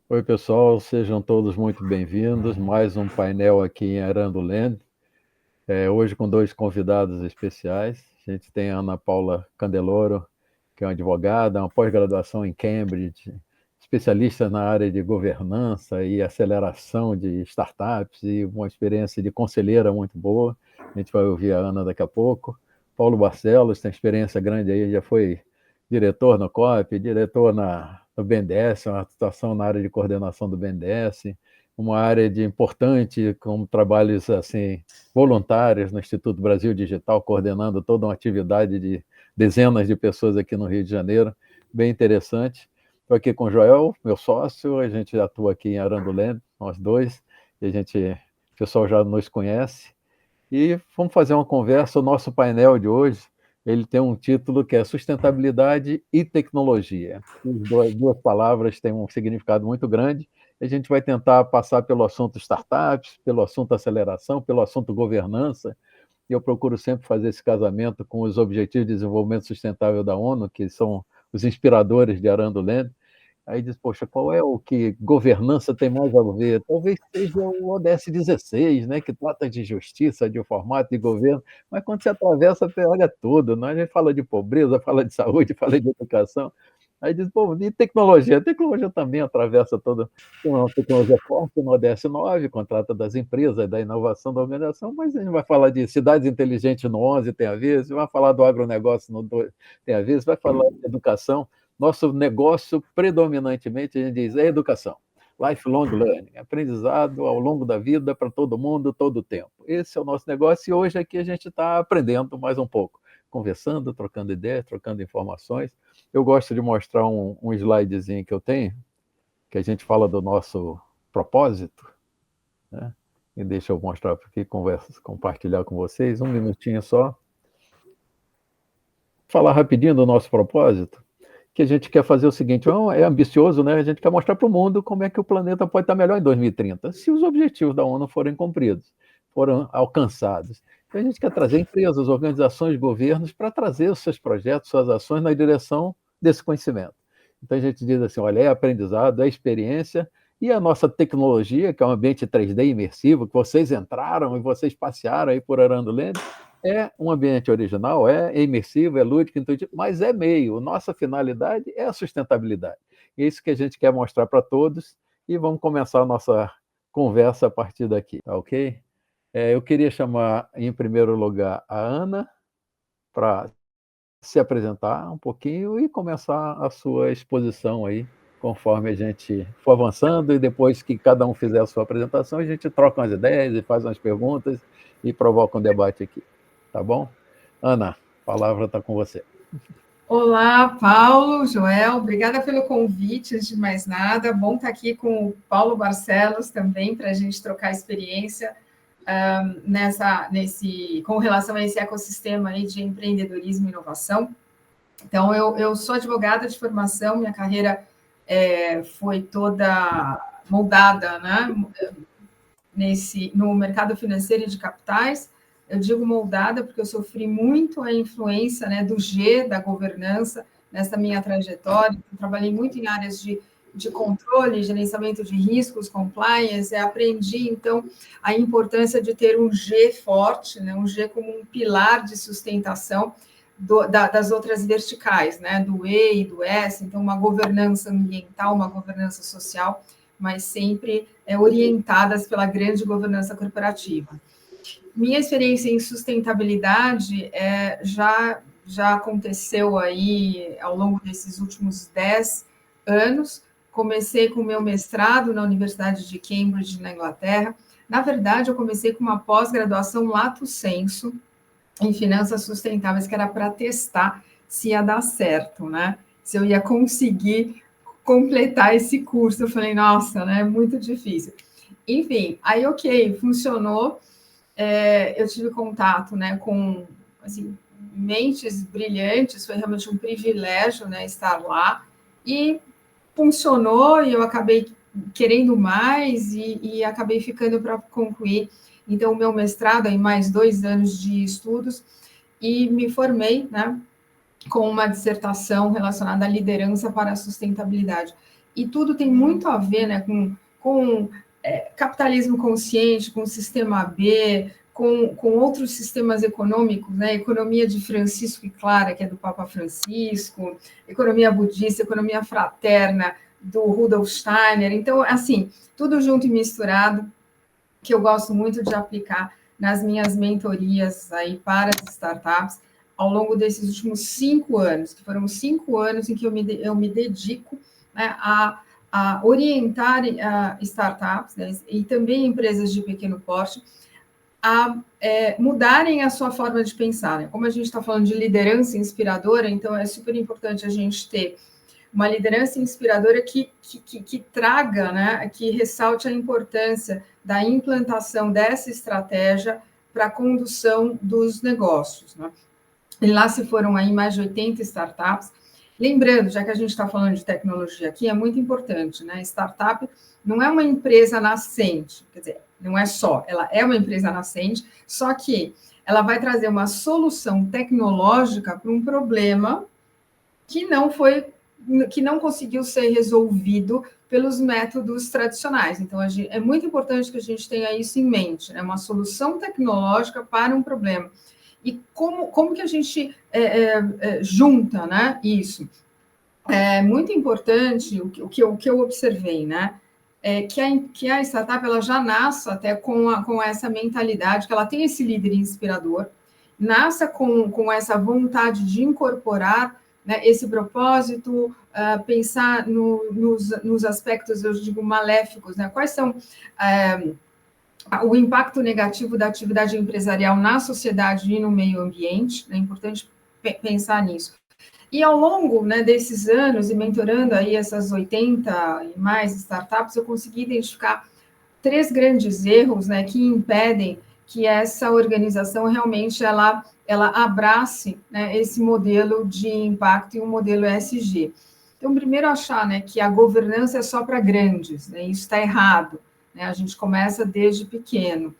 Oi, pessoal, sejam todos muito bem-vindos. Mais um painel aqui em Aranduland. Hoje com dois convidados especiais. A gente tem a Ana Paula Candeloro, que é uma advogada, uma pós-graduação em Cambridge, especialista na área de governança e aceleração de startups e uma experiência de conselheira muito boa. A gente vai ouvir a Ana daqui a pouco. Paulo Barcelos tem experiência grande aí, já foi diretor no COP, diretor no BNDES, uma atuação na área de coordenação do BNDES, uma área de importante, com trabalhos assim voluntários no Instituto Brasil Digital, coordenando toda uma atividade de dezenas de pessoas aqui no Rio de Janeiro, bem interessante. Estou aqui com o Joel, meu sócio, a gente atua aqui em Aranduland, nós dois, e o pessoal já nos conhece. E vamos fazer uma conversa. O nosso painel de hoje, ele tem um título que é Sustentabilidade e Tecnologia. Duas palavras têm um significado muito grande. A gente vai tentar passar pelo assunto startups, pelo assunto aceleração, pelo assunto governança. E eu procuro sempre fazer esse casamento com os Objetivos de Desenvolvimento Sustentável da ONU, que são os inspiradores de Aranduland. Aí diz, poxa, qual é o que governança tem mais a ver? Talvez seja o ODS 16, né, que trata de justiça, de formato de governo, mas quando você atravessa, pega tudo, né? A gente fala de pobreza, fala de saúde, fala de educação. Aí diz, pô, e tecnologia? A tecnologia também atravessa toda. Tem uma tecnologia forte no ODS 9, contrata das empresas, da inovação, da organização, mas a gente vai falar de cidades inteligentes no 11, tem a ver, você vai falar do agronegócio no 2, tem a ver, você vai falar de educação. Nosso negócio, predominantemente, a gente diz, é educação. Lifelong learning, aprendizado ao longo da vida para todo mundo, todo o tempo. Esse é o nosso negócio e hoje aqui a gente está aprendendo mais um pouco, conversando, trocando ideias, trocando informações. Eu gosto de mostrar um slidezinho que eu tenho, que a gente fala do nosso propósito, né? E deixa eu mostrar aqui, compartilhar com vocês, um minutinho só. Falar rapidinho do nosso propósito, que a gente quer fazer o seguinte, é ambicioso, né? A gente quer mostrar para o mundo como é que o planeta pode estar melhor em 2030, se os objetivos da ONU forem cumpridos, foram alcançados. Então, a gente quer trazer empresas, organizações, governos para trazer os seus projetos, suas ações na direção desse conhecimento. Então, a gente diz assim, olha, é aprendizado, é experiência, e a nossa tecnologia, que é um ambiente 3D imersivo, que vocês entraram e vocês passearam aí por Aranduland, é um ambiente original, é imersivo, é lúdico, intuitivo, mas é meio. Nossa finalidade é a sustentabilidade. É isso que a gente quer mostrar para todos e vamos começar a nossa conversa a partir daqui, tá ok? Eu queria chamar, em primeiro lugar, a Ana para se apresentar um pouquinho e começar a sua exposição aí, conforme a gente for avançando e depois que cada um fizer a sua apresentação, a gente troca umas ideias e faz umas perguntas e provoca um debate aqui, tá bom? Ana, a palavra está com você. Olá, Paulo, Joel, obrigada pelo convite, antes de mais nada. Bom estar aqui com o Paulo Barcelos também, para a gente trocar experiência com relação a esse ecossistema aí de empreendedorismo e inovação. Então, eu sou advogada de formação, minha carreira foi toda moldada, né, no mercado financeiro e de capitais. Eu digo moldada porque eu sofri muito a influência, né, do G, da governança, nessa minha trajetória. Eu trabalhei muito em áreas de controle, gerenciamento de riscos, compliance. Aprendi, então, a importância de ter um G forte, né, um G como um pilar de sustentação das outras verticais, né, do E e do S. Então, uma governança ambiental, uma governança social, mas sempre orientadas pela grande governança corporativa. Minha experiência em sustentabilidade já aconteceu aí ao longo desses últimos 10 anos. Comecei com o meu mestrado na Universidade de Cambridge, na Inglaterra. Na verdade, eu comecei com uma pós-graduação lato sensu em finanças sustentáveis, que era para testar se ia dar certo, né? Se eu ia conseguir completar esse curso. Eu falei, nossa, né? Muito difícil. Enfim, aí, ok, funcionou. Eu tive contato, né, com assim, mentes brilhantes, foi realmente um privilégio, né, estar lá, e funcionou, e eu acabei querendo mais, e acabei ficando para concluir, então, o meu mestrado, em mais 2 anos de estudos, e me formei, né, com uma dissertação relacionada à liderança para a sustentabilidade. e tudo tem muito a ver, né, com capitalismo consciente, com o sistema B, com outros sistemas econômicos, né? Economia de Francisco e Clara, que é do Papa Francisco, economia budista, economia fraterna, do Rudolf Steiner. Então, assim, tudo junto e misturado, que eu gosto muito de aplicar nas minhas mentorias aí para as startups, ao longo desses últimos 5 anos, que foram 5 anos em que eu me dedico, né, a orientar startups, né, e também empresas de pequeno porte a mudarem a sua forma de pensar. Né? Como a gente está falando de liderança inspiradora, então é super importante a gente ter uma liderança inspiradora que traga, né, que ressalte a importância da implantação dessa estratégia para a condução dos negócios. Né? E lá se foram aí mais de 80 startups. Lembrando, já que a gente está falando de tecnologia aqui, é muito importante, né? Startup não é uma empresa nascente, quer dizer, não é só, ela é uma empresa nascente, só que ela vai trazer uma solução tecnológica para um problema que não conseguiu ser resolvido pelos métodos tradicionais. Então, é muito importante que a gente tenha isso em mente, né? Uma solução tecnológica para um problema. E como que a gente junta, né, isso? É muito importante o que eu observei, né? Que a startup ela já nasce até com essa mentalidade, que ela tem esse líder inspirador, nasce com essa vontade de incorporar, né, esse propósito, pensar nos aspectos, eu digo, maléficos, né? Quais são o impacto negativo da atividade empresarial na sociedade e no meio ambiente, é importante pensar nisso. E ao longo, né, desses anos, e mentorando aí essas 80 e mais startups, eu consegui identificar 3 grandes erros, né, que impedem que essa organização realmente ela abrace, né, esse modelo de impacto e um modelo ESG. Então, primeiro achar, né, que a governança é só para grandes, né, isso está errado. Né, a gente começa desde pequeno.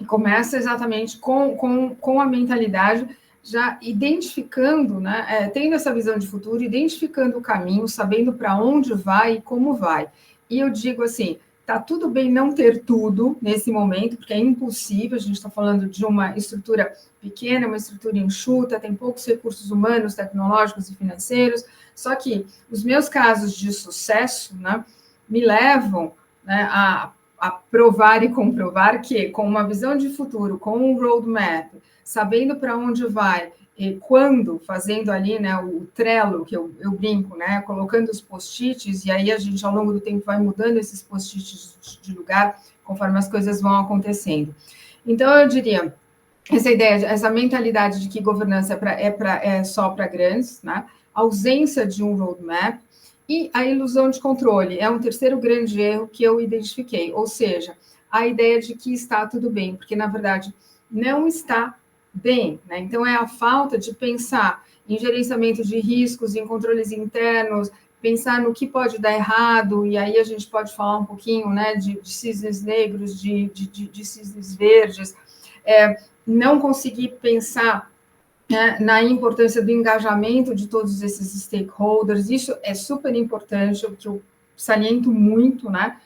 E começa exatamente com a mentalidade já identificando, né, tendo essa visão de futuro, identificando o caminho, sabendo para onde vai e como vai. E eu digo assim, tá tudo bem não ter tudo nesse momento, porque é impossível, a gente está falando de uma estrutura pequena, uma estrutura enxuta, tem poucos recursos humanos, tecnológicos e financeiros, só que os meus casos de sucesso, né, me levam, né, a provar e comprovar que, com uma visão de futuro, com um roadmap, sabendo para onde vai, e quando, fazendo ali, né, o Trello, que eu brinco, né, colocando os post-its, e aí a gente, ao longo do tempo, vai mudando esses post-its de lugar, conforme as coisas vão acontecendo. Então, eu diria, essa ideia, essa mentalidade de que governança é só para grandes, né, ausência de um roadmap, e a ilusão de controle é um terceiro grande erro que eu identifiquei, ou seja, a ideia de que está tudo bem, porque, na verdade, não está bem. Né? Então, é a falta de pensar em gerenciamento de riscos, em controles internos, pensar no que pode dar errado, e aí a gente pode falar um pouquinho, né, de cisnes negros, de cisnes verdes, não conseguir pensar, né, na importância do engajamento de todos esses stakeholders, isso é super importante, o que eu saliento muito, né?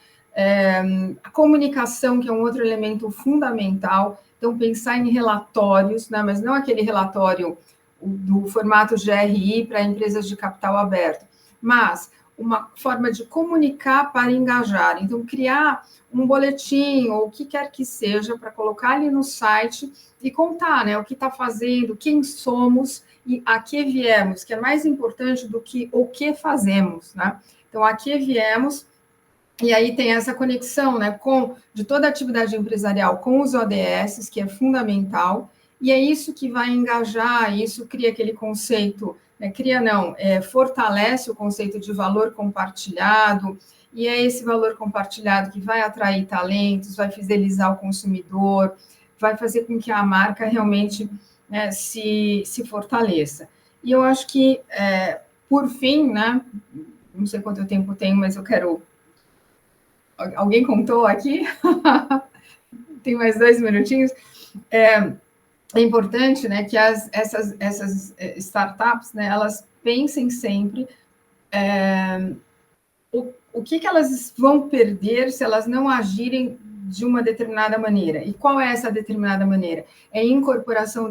A comunicação, que é um outro elemento fundamental, então pensar em relatórios, né, mas não aquele relatório do formato GRI para empresas de capital aberto, mas uma forma de comunicar para engajar, então criar um boletim ou o que quer que seja para colocar ali no site e contar, né, o que está fazendo, quem somos e a que viemos, que é mais importante do que o que fazemos, né? Então, a que viemos, e aí tem essa conexão, né, de toda a atividade empresarial com os ODS, que é fundamental, e é isso que vai engajar, isso cria aquele conceito, né, fortalece o conceito de valor compartilhado, e é esse valor compartilhado que vai atrair talentos, vai fidelizar o consumidor, vai fazer com que a marca realmente, né, se fortaleça. E eu acho que, por fim, né, não sei quanto tempo tenho, mas eu quero... Alguém contou aqui? Tem mais 2 minutinhos. É importante, né, que essas startups, né, elas pensem sempre o que elas vão perder se elas não agirem de uma determinada maneira. E qual é essa determinada maneira? É a incorporação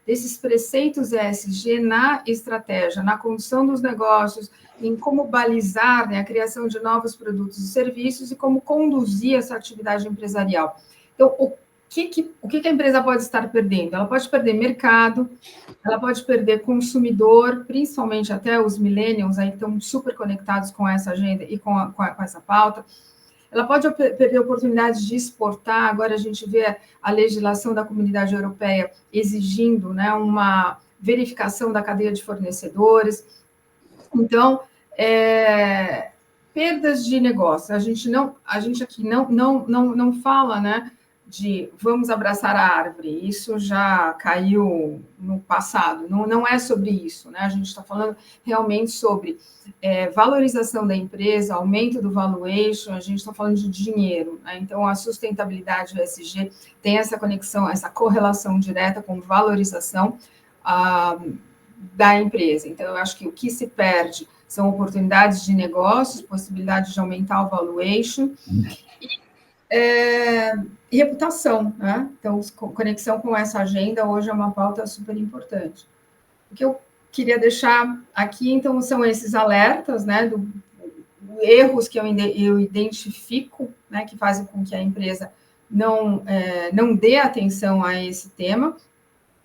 desses preceitos ESG na estratégia, na condução dos negócios, em como balizar, né, a criação de novos produtos e serviços e como conduzir essa atividade empresarial. Então, o que a empresa pode estar perdendo? Ela pode perder mercado, ela pode perder consumidor, principalmente até os millennials, aí que estão super conectados com essa agenda e com essa pauta. Ela pode perder oportunidades de exportar. Agora a gente vê a legislação da Comunidade Europeia exigindo, né, uma verificação da cadeia de fornecedores. Então, perdas de negócio. A gente aqui não fala, né, de vamos abraçar a árvore, isso já caiu no passado, não é sobre isso, né? A gente está falando realmente sobre valorização da empresa, aumento do valuation, a gente está falando de dinheiro, né? Então, a sustentabilidade do ESG tem essa conexão, essa correlação direta com valorização da empresa. Então, eu acho que o que se perde são oportunidades de negócios, possibilidade de aumentar o valuation, e reputação, né? Então, conexão com essa agenda hoje é uma pauta super importante. O que eu queria deixar aqui, então, são esses alertas, né, erros que eu identifico, né, que fazem com que a empresa não dê atenção a esse tema,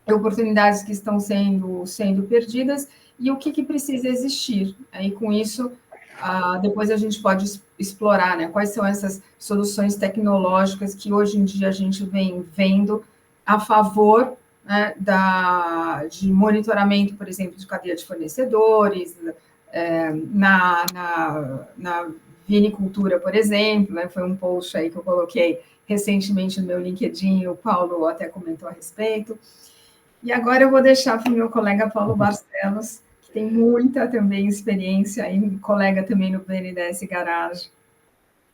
oportunidades que estão sendo perdidas e o que precisa existir. Aí, com isso, depois a gente pode explorar, né, quais são essas soluções tecnológicas que hoje em dia a gente vem vendo a favor, né, de monitoramento, por exemplo, de cadeia de fornecedores, na vinicultura, por exemplo, né, foi um post aí que eu coloquei recentemente no meu LinkedIn, o Paulo até comentou a respeito. E agora eu vou deixar para o meu colega Paulo Barcelos, que tem muita também experiência, e colega também no BNDES Garage,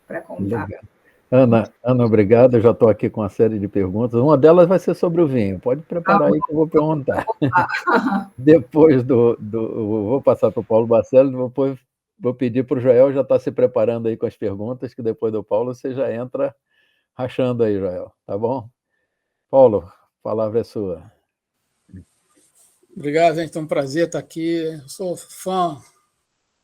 para contar. Legal. Ana, obrigado. Eu já estou aqui com uma série de perguntas. Uma delas vai ser sobre o vinho. Pode preparar aí que eu vou perguntar. Depois vou passar para o Paulo Barcelos, depois vou pedir para o Joel já estar se preparando aí com as perguntas, que depois do Paulo você já entra rachando aí, Joel. Tá bom? Paulo, a palavra é sua. Obrigado, gente. É um prazer estar aqui. Eu sou fã,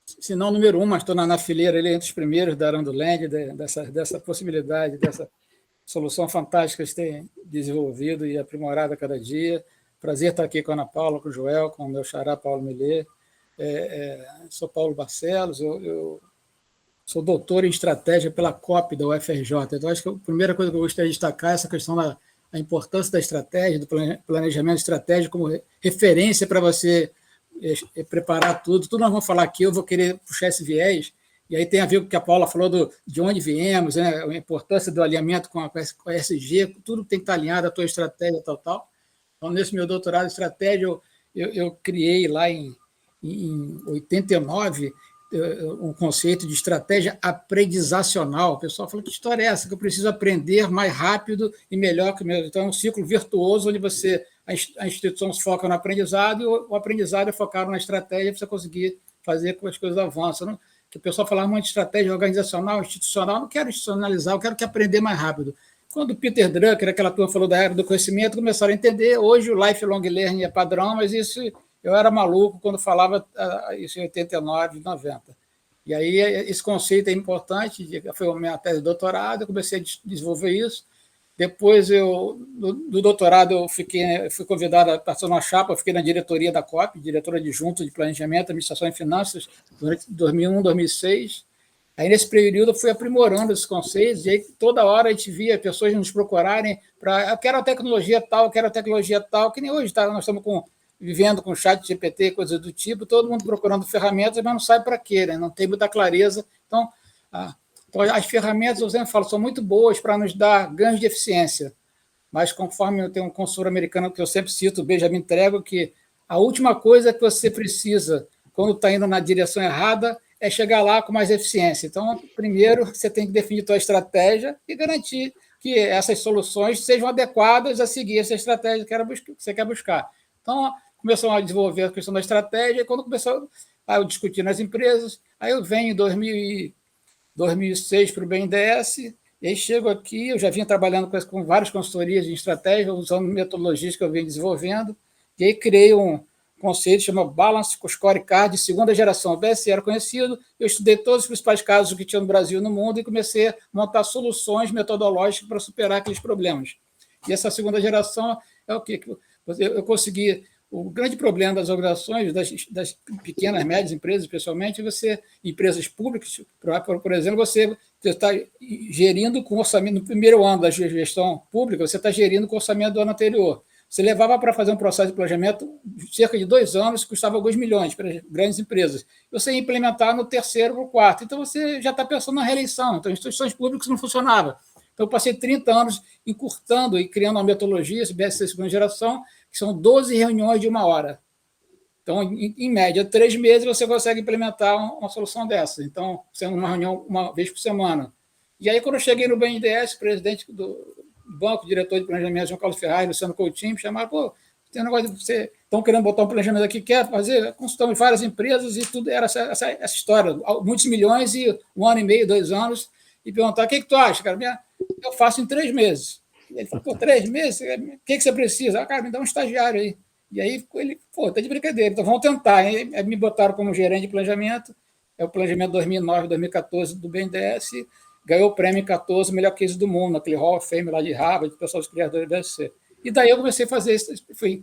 se não número 1, mas estou na fileira ali entre os primeiros da Arandoland, dessa possibilidade, dessa solução fantástica que eles têm desenvolvido e aprimorado a cada dia. Prazer estar aqui com a Ana Paula, com o Joel, com o meu xará Paulo Millet. Sou Paulo Barcelos, eu sou doutor em estratégia pela COP da UFRJ. Então, acho que a primeira coisa que eu gostaria de destacar é essa questão da importância da estratégia, do planejamento estratégico como referência para você preparar tudo. Tudo nós vamos falar aqui, eu vou querer puxar esse viés, e aí tem a ver com o que a Paula falou de onde viemos, né, a importância do alinhamento com a ESG, tudo tem que estar alinhado à tua estratégia, tal. Então, nesse meu doutorado em estratégia, eu criei lá em 89 um conceito de estratégia aprendizacional. O pessoal falou, que história é essa? Que eu preciso aprender mais rápido e melhor que o meu. Então, é um ciclo virtuoso onde a instituição se foca no aprendizado e o aprendizado é focado na estratégia para você conseguir fazer com que as coisas avancem. Que o pessoal falava muito de estratégia organizacional, institucional, eu não quero institucionalizar, eu quero que aprender mais rápido. Quando o Peter Drucker, aquela turma falou da era do conhecimento, começaram a entender. Hoje o lifelong learning é padrão, mas isso eu era maluco quando falava isso em 89, 90. E aí esse conceito é importante, foi a minha tese de doutorado, eu comecei a desenvolver isso. Depois, do doutorado, eu fui convidado a participar de uma chapa, eu fiquei na diretoria da COP, diretora adjunta de Planejamento, Administração e Finanças, durante 2001, 2006. Aí, nesse período, eu fui aprimorando esses conceitos, e aí toda hora a gente via pessoas nos procurarem para eu quero a tecnologia tal, que nem hoje, tá? Nós estamos vivendo com chat GPT, coisas do tipo, todo mundo procurando ferramentas, mas não sabe para quê, né? Não tem muita clareza. Então, as ferramentas, eu sempre falo, são muito boas para nos dar ganhos de eficiência, mas conforme eu tenho um consultor americano que eu sempre cito, o Benjamin Trego, que a última coisa que você precisa, quando está indo na direção errada, é chegar lá com mais eficiência. Então, primeiro, você tem que definir a sua estratégia e garantir que essas soluções sejam adequadas a seguir essa estratégia que você quer buscar. Então, começou a desenvolver a questão da estratégia, e quando começou a discutir nas empresas, aí eu venho em 2006 para o BNDES, e aí chego aqui, eu já vinha trabalhando com várias consultorias de estratégia, usando metodologias que eu venho desenvolvendo, e aí criei um conceito que chama Balance Scorecard de segunda geração. O BSC era conhecido, eu estudei todos os principais casos que tinha no Brasil e no mundo e comecei a montar soluções metodológicas para superar aqueles problemas. E essa segunda geração é o quê? Eu consegui... O grande problema das organizações, das pequenas, médias empresas, especialmente, empresas públicas, por exemplo, você está gerindo com orçamento, no primeiro ano da gestão pública, você está gerindo com o orçamento do ano anterior. Você levava para fazer um processo de planejamento cerca de 2 anos, custava alguns milhões para as grandes empresas. Você ia implementar no terceiro ou quarto. Então, você já está pensando na reeleição. Então, instituições públicas não funcionavam. Então, eu passei 30 anos encurtando e criando uma metodologia, esse BSC segunda geração, que são 12 reuniões de 1 hora. Então, em média, 3 meses você consegue implementar uma solução dessa. Então, sendo uma reunião uma vez por semana. E aí, quando eu cheguei no BNDES, presidente do banco, diretor de planejamento, João Carlos Ferraz, Luciano Coutinho, me chamaram, tem um negócio de você, estão querendo botar um planejamento aqui, quer fazer? Consultamos várias empresas e tudo era essa história, muitos milhões e 1 ano e meio, 2 anos, e perguntar, o que tu acha, cara? Eu faço em 3 meses. Ele falou, 3 meses? O que você precisa? Cara, me dá um estagiário aí. E aí ele, tá de brincadeira, então vamos tentar. Aí me botaram como gerente de planejamento, é o planejamento 2009, 2014 do BNDES, ganhou o prêmio em 14, melhor case do mundo, naquele Hall of Fame lá de Harvard, do pessoal dos criadores do BSC. E daí eu comecei a fazer isso, foi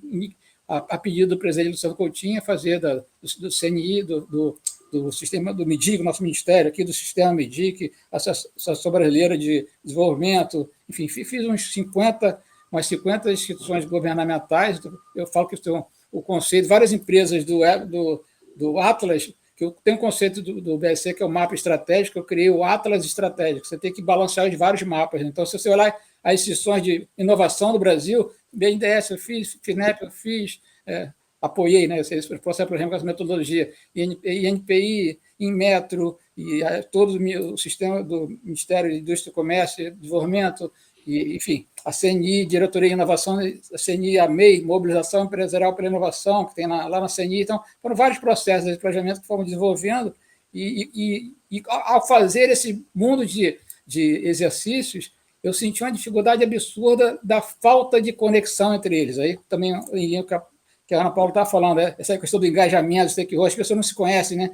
a pedido do presidente Luciano Coutinho, fazer do CNI, do sistema do MIDIC, nosso ministério aqui, do sistema MIDIC, a Associação Brasileira de Desenvolvimento, enfim, fiz umas 50 instituições governamentais. Eu falo que tem o conceito, várias empresas do Atlas, que eu tenho um conceito do BSC, que é o mapa estratégico, eu criei o Atlas estratégico, você tem que balancear os vários mapas. Então, se você olhar as instituições de inovação do Brasil, BNDES eu fiz, FINEP eu fiz, apoiei, né, esse processo, por exemplo, com essa metodologia, INPI, Inmetro, e todo o sistema do Ministério de Indústria, Comércio e Desenvolvimento, e, enfim, a CNI, Diretoria de Inovação, a CNI, a MEI, Mobilização Empresarial pela Inovação, que tem lá na CNI. Então, foram vários processos de planejamento que foram desenvolvendo, e ao fazer esse mundo de exercícios, eu senti uma dificuldade absurda da falta de conexão entre eles. Aí também, que a Ana Paula estava falando, essa questão do engajamento, stakeholder, as pessoas não se conhecem, né?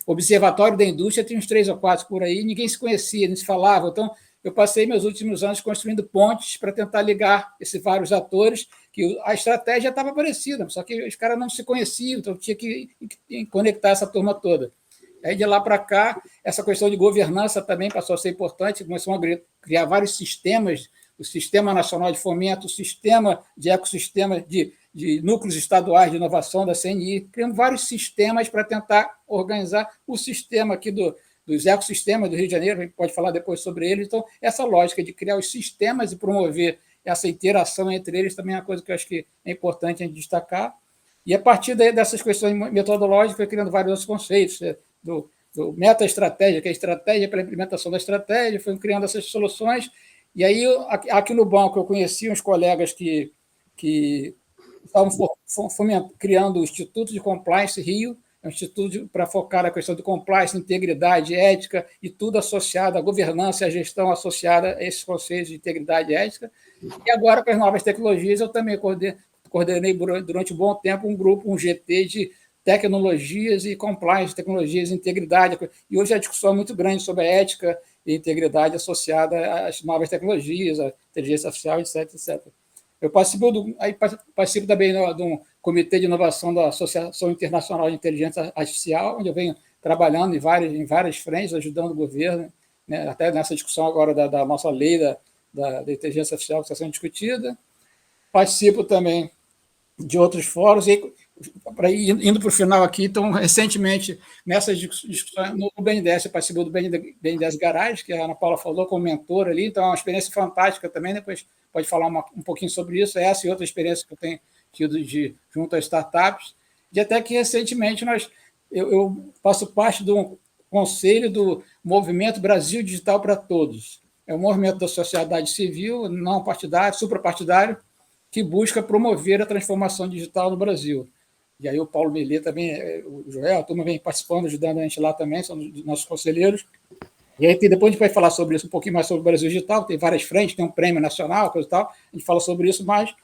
O Observatório da Indústria tem uns 3 ou 4 por aí, ninguém se conhecia, nem se falava. Então, eu passei meus últimos anos construindo pontes para tentar ligar esses vários atores, que a estratégia estava parecida, só que os caras não se conheciam, então eu tinha que conectar essa turma toda. Aí, de lá para cá, essa questão de governança também passou a ser importante, começou a criar vários sistemas, o Sistema Nacional de Fomento, o Sistema de Ecossistema de Núcleos Estaduais de Inovação da CNI, criamos vários sistemas para tentar organizar o sistema aqui dos ecossistemas do Rio de Janeiro, a gente pode falar depois sobre eles. Então, essa lógica de criar os sistemas e promover essa interação entre eles também é uma coisa que eu acho que é importante a gente destacar. E, a partir dessas questões metodológicas, foi criando vários outros conceitos, do meta-estratégia, que é a estratégia para a implementação da estratégia, foi criando essas soluções. E aí, aqui no banco, eu conheci uns colegas que estavam criando o Instituto de Compliance Rio, é um instituto para focar na questão de compliance, integridade, ética e tudo associado à governança e à gestão associada a esses conceitos de integridade e ética. E agora, com as novas tecnologias, eu também coordenei durante um bom tempo um grupo, um GT de tecnologias e compliance, tecnologias e integridade. E hoje a discussão é muito grande sobre a ética e integridade associada às novas tecnologias, à inteligência artificial, etc, etc. Eu participo também de um comitê de inovação da Associação Internacional de Inteligência Artificial, onde eu venho trabalhando em várias frentes, ajudando o governo, né, até nessa discussão agora da nossa lei da inteligência artificial que está sendo discutida. Participo também de outros fóruns, e indo para o final aqui, então, recentemente, nessas discussões, no BNDES, eu participo do BNDES Garage, que a Ana Paula falou, como mentora ali, então é uma experiência fantástica também, depois pode falar um pouquinho sobre isso, essa e outra experiência que eu tenho tido junto às startups, e até que recentemente eu faço parte do conselho do Movimento Brasil Digital para Todos. É um movimento da sociedade civil, não partidário, suprapartidário, que busca promover a transformação digital no Brasil. e aí o Paulo Melê também, o Joel, a turma vem participando, ajudando a gente lá também, são nossos conselheiros. E aí depois a gente vai falar sobre isso, um pouquinho mais sobre o Brasil Digital, tem várias frentes, tem um prêmio nacional, coisa e tal, a gente fala sobre isso mais.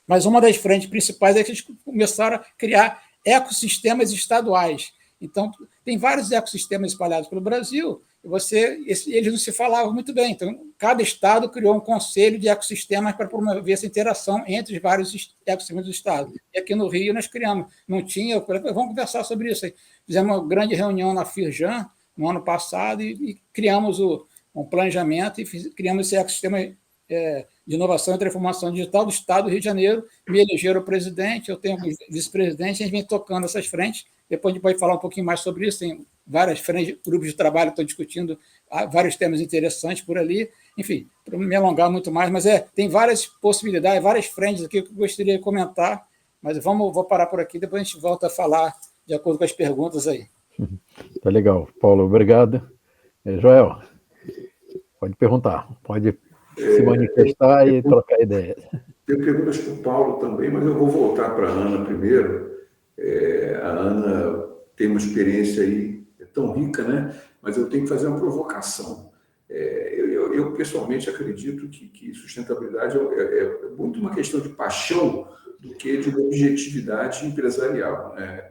Mas uma das frentes principais é que eles começaram a criar ecossistemas estaduais. Então, tem vários ecossistemas espalhados pelo Brasil, e eles não se falavam muito bem. Então, cada estado criou um conselho de ecossistemas para promover essa interação entre os vários ecossistemas do estado. E aqui no Rio nós criamos. Não tinha, eu falei, vamos conversar sobre isso aí. Fizemos uma grande reunião na Firjan no ano passado e criamos um planejamento e criamos esse ecossistema de inovação e transformação digital do Estado do Rio de Janeiro. Me elegeram presidente, eu tenho vice-presidente, a gente vem tocando essas frentes. Depois a gente pode falar um pouquinho mais sobre isso. Tem várias frentes, grupos de trabalho que estão discutindo vários temas interessantes por ali. Enfim, para não me alongar muito mais, mas tem várias possibilidades, várias frentes aqui que eu gostaria de comentar, mas vou parar por aqui, depois a gente volta a falar de acordo com as perguntas aí. Tá legal. Paulo, obrigado. Joel, pode perguntar, pode se manifestar e trocar ideias. Tenho perguntas para o Paulo também, mas eu vou voltar para a Ana primeiro. A Ana tem uma experiência aí tão rica, né? Mas eu tenho que fazer uma provocação. Eu pessoalmente acredito que sustentabilidade é muito uma questão de paixão do que de uma objetividade empresarial, né?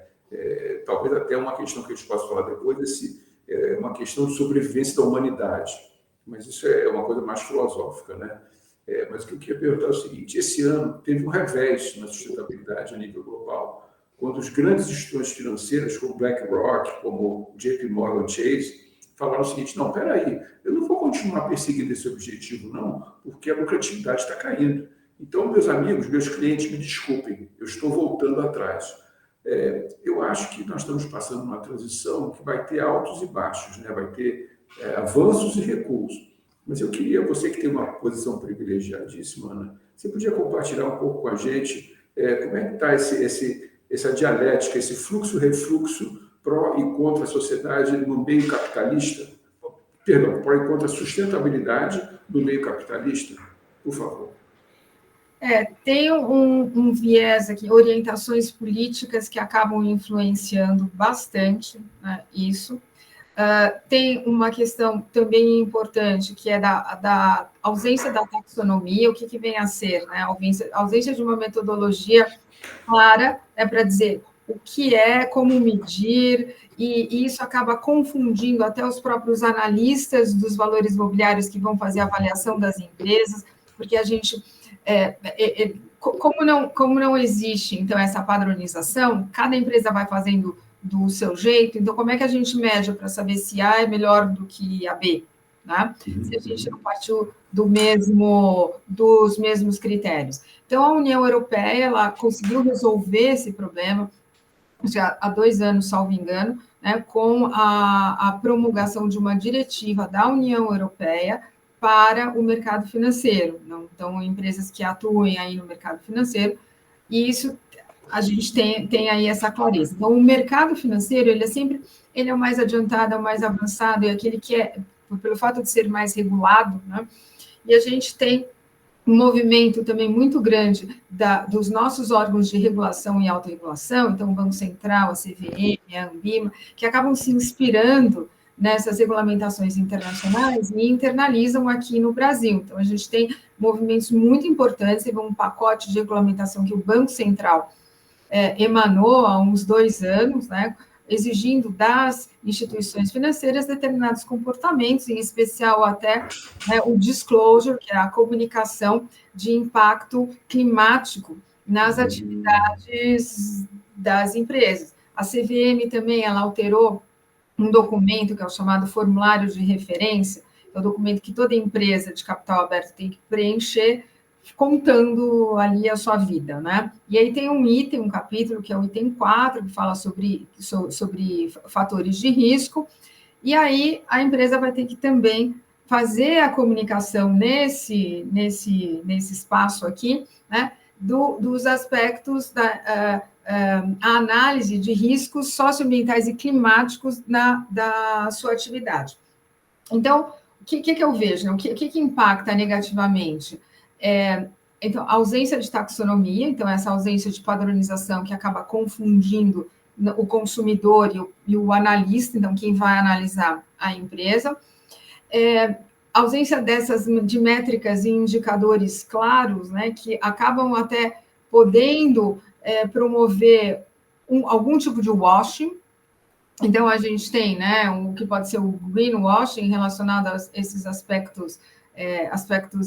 Talvez até uma questão que a gente possa falar depois, uma questão de sobrevivência da humanidade. Mas isso é uma coisa mais filosófica, né? Mas o que eu queria perguntar é o seguinte: esse ano teve um revés na sustentabilidade a nível global, quando os grandes instituições financeiras, como BlackRock, como JP Morgan Chase, falaram o seguinte: não, espera aí, eu não vou continuar perseguindo esse objetivo, não, porque a lucratividade está caindo. Então, meus amigos, meus clientes, me desculpem, eu estou voltando atrás. Eu acho que nós estamos passando uma transição que vai ter altos e baixos, né? Vai ter avanços e recuos. Mas eu queria, você que tem uma posição privilegiadíssima, Ana, você podia compartilhar um pouco com a gente como é que está essa dialética, esse fluxo-refluxo pró e contra a sociedade no meio capitalista? Perdão, pró e contra a sustentabilidade no meio capitalista? Por favor. Tem um viés aqui, orientações políticas que acabam influenciando bastante, né, isso. Tem uma questão também importante, que é da ausência da taxonomia, o que vem a ser, né? A ausência de uma metodologia clara para dizer o que é, como medir, e isso acaba confundindo até os próprios analistas dos valores imobiliários que vão fazer a avaliação das empresas, porque a gente... como não existe, então, essa padronização, cada empresa vai fazendo do seu jeito, então como é que a gente mede para saber se A é melhor do que a B, né? Se a gente não partiu dos mesmos critérios. Então, a União Europeia, ela conseguiu resolver esse problema, já há 2 anos, salvo engano, né, com a promulgação de uma diretiva da União Europeia para o mercado financeiro. Então, empresas que atuem aí no mercado financeiro, e isso a gente tem aí essa clareza. Então, o mercado financeiro, ele é o mais adiantado, é o mais avançado, é aquele que pelo fato de ser mais regulado, né? E a gente tem um movimento também muito grande dos nossos órgãos de regulação e autorregulação, então o Banco Central, a CVM, a Anbima, que acabam se inspirando nessas regulamentações internacionais e internalizam aqui no Brasil. Então, a gente tem movimentos muito importantes, teve um pacote de regulamentação que o Banco Central emanou há uns 2 anos, né, exigindo das instituições financeiras determinados comportamentos, em especial até o disclosure, que é a comunicação de impacto climático nas atividades das empresas. A CVM também, ela alterou um documento que é o chamado formulário de referência, é o documento que toda empresa de capital aberto tem que preencher, contando ali a sua vida, né? E aí tem um capítulo, que é o item 4, que fala sobre fatores de risco, e aí a empresa vai ter que também fazer a comunicação nesse espaço aqui, né, dos aspectos a análise de riscos socioambientais e climáticos da sua atividade. Então, o que eu vejo? Né? O que impacta negativamente? Então, a ausência de taxonomia, então, essa ausência de padronização que acaba confundindo o consumidor e o analista, então, quem vai analisar a empresa. Ausência de métricas e indicadores claros, né, que acabam até podendo promover algum tipo de washing. Então, a gente tem, né, o que pode ser o greenwashing relacionado a esses aspectos